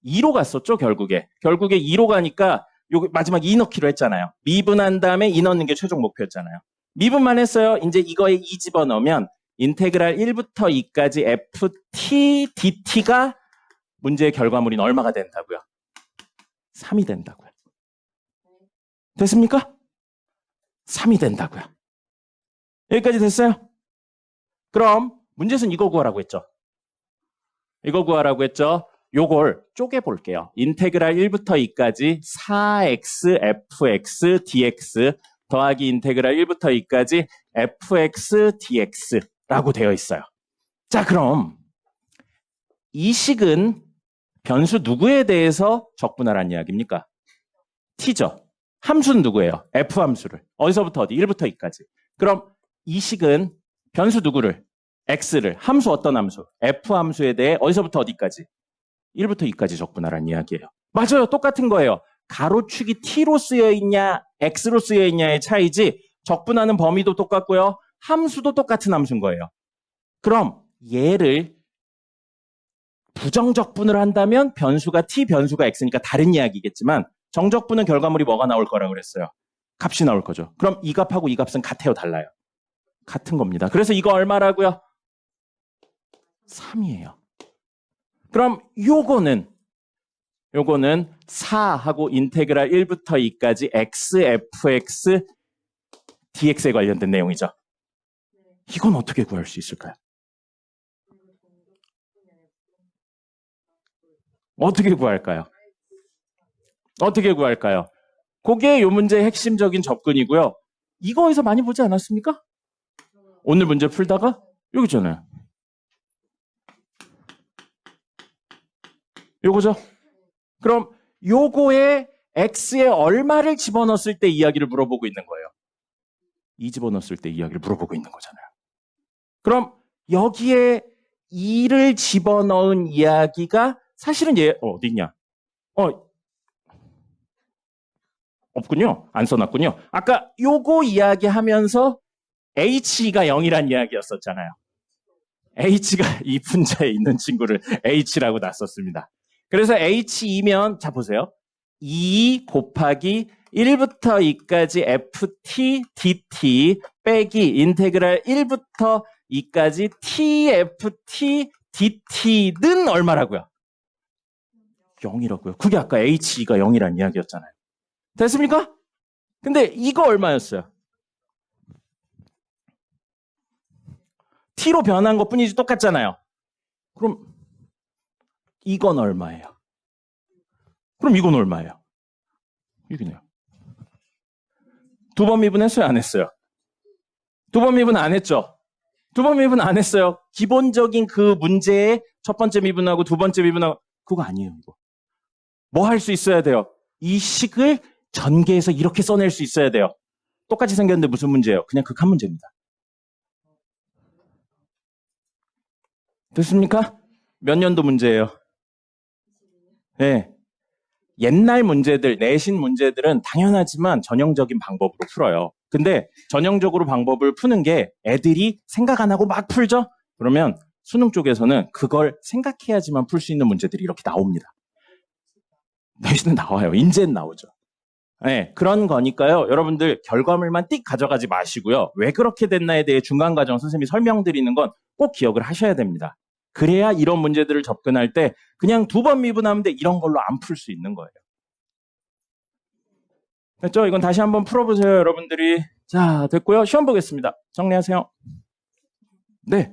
2로 갔었죠, 결국에 2로 가니까 요 마지막 2 넣기로 했잖아요. 미분한 다음에 2 넣는 게 최종 목표였잖아요. 미분만 했어요. 이제 이거에 2 집어넣으면 인테그랄 1부터 2까지 ft dt가 문제의 결과물인 얼마가 된다고요? 3이 된다고요. 됐습니까? 3이 된다고요. 여기까지 됐어요? 그럼 문제에서는 이거 구하라고 했죠. 요걸 쪼개볼게요. 인테그랄 1부터 2까지 4x fx dx 더하기 인테그랄 1부터 2까지 fx dx라고 되어 있어요. 자, 그럼 이 식은 변수 누구에 대해서 적분하라는 이야기입니까? t죠. 함수는 누구예요? f 함수를. 어디서부터 어디? 1부터 2까지. 그럼 이 식은 변수 누구를? x를. 함수 어떤 함수? f 함수에 대해 어디서부터 어디까지? 1부터 2까지 적분하라는 이야기예요. 맞아요. 똑같은 거예요. 가로축이 t로 쓰여 있냐, x로 쓰여 있냐의 차이지 적분하는 범위도 똑같고요. 함수도 똑같은 함수인 거예요. 그럼 얘를 부정적분을 한다면 변수가 t, 변수가 x니까 다른 이야기겠지만 정적분은 결과물이 뭐가 나올 거라고 그랬어요? 값이 나올 거죠. 그럼 이 값하고 이 값은 같아요, 달라요? 같은 겁니다. 그래서 이거 얼마라고요? 3이에요. 그럼 요거는 4하고 인테그랄 1부터 2까지 x, fx, dx에 관련된 내용이죠. 이건 어떻게 구할 수 있을까요? 어떻게 구할까요? 그게 요 문제의 핵심적인 접근이고요. 이거에서 많이 보지 않았습니까? 오늘 문제 풀다가 여기 있잖아요. 요거죠? 그럼 요거에 x에 얼마를 집어넣었을 때 이야기를 물어보고 있는 거예요. 2 집어넣었을 때 이야기를 물어보고 있는 거잖아요. 그럼 여기에 2를 집어넣은 이야기가 사실은 얘 어디 있냐? 없군요. 안 써놨군요. 아까 요거 이야기하면서 h가 0이란 이야기였었잖아요. h가 이 분자에 있는 친구를 h라고 놨었습니다. 그래서 h2면 자 보세요. 2 곱하기 1부터 2까지 ft dt 빼기 인테그랄 1부터 2까지 tft dt는 얼마라고요? 0이라고요. 그게 아까 h2가 0이란 이야기였잖아요. 됐습니까? 근데 이거 얼마였어요? t로 변한 것 뿐이지 똑같잖아요. 그럼 이건 얼마예요? 그럼 이건 얼마예요? 여기네요. 두 번 미분했어요? 안 했어요? 두 번 미분 안 했죠? 두 번 미분 안 했어요. 기본적인 그 문제의 첫 번째 미분하고 두 번째 미분하고 그거 아니에요. 이거. 뭐 할 수 있어야 돼요? 이 식을 전개해서 이렇게 써낼 수 있어야 돼요. 똑같이 생겼는데 무슨 문제예요? 그냥 극한 문제입니다. 됐습니까? 몇 년도 문제예요? 네. 옛날 문제들, 내신 문제들은 당연하지만 전형적인 방법으로 풀어요. 근데 전형적으로 방법을 푸는 게 애들이 생각 안 하고 막 풀죠? 그러면 수능 쪽에서는 그걸 생각해야지만 풀 수 있는 문제들이 이렇게 나옵니다. 내신은 나와요. 인제는 나오죠. 네, 그런 거니까요. 여러분들 결과물만 띡 가져가지 마시고요. 왜 그렇게 됐나에 대해 중간 과정 선생님이 설명드리는 건 꼭 기억을 하셔야 됩니다. 그래야 이런 문제들을 접근할 때 그냥 두 번 미분하면 돼 이런 걸로 안 풀 수 있는 거예요. 됐죠? 이건 다시 한번 풀어보세요, 여러분들이. 자, 됐고요. 시험 보겠습니다. 정리하세요. 네.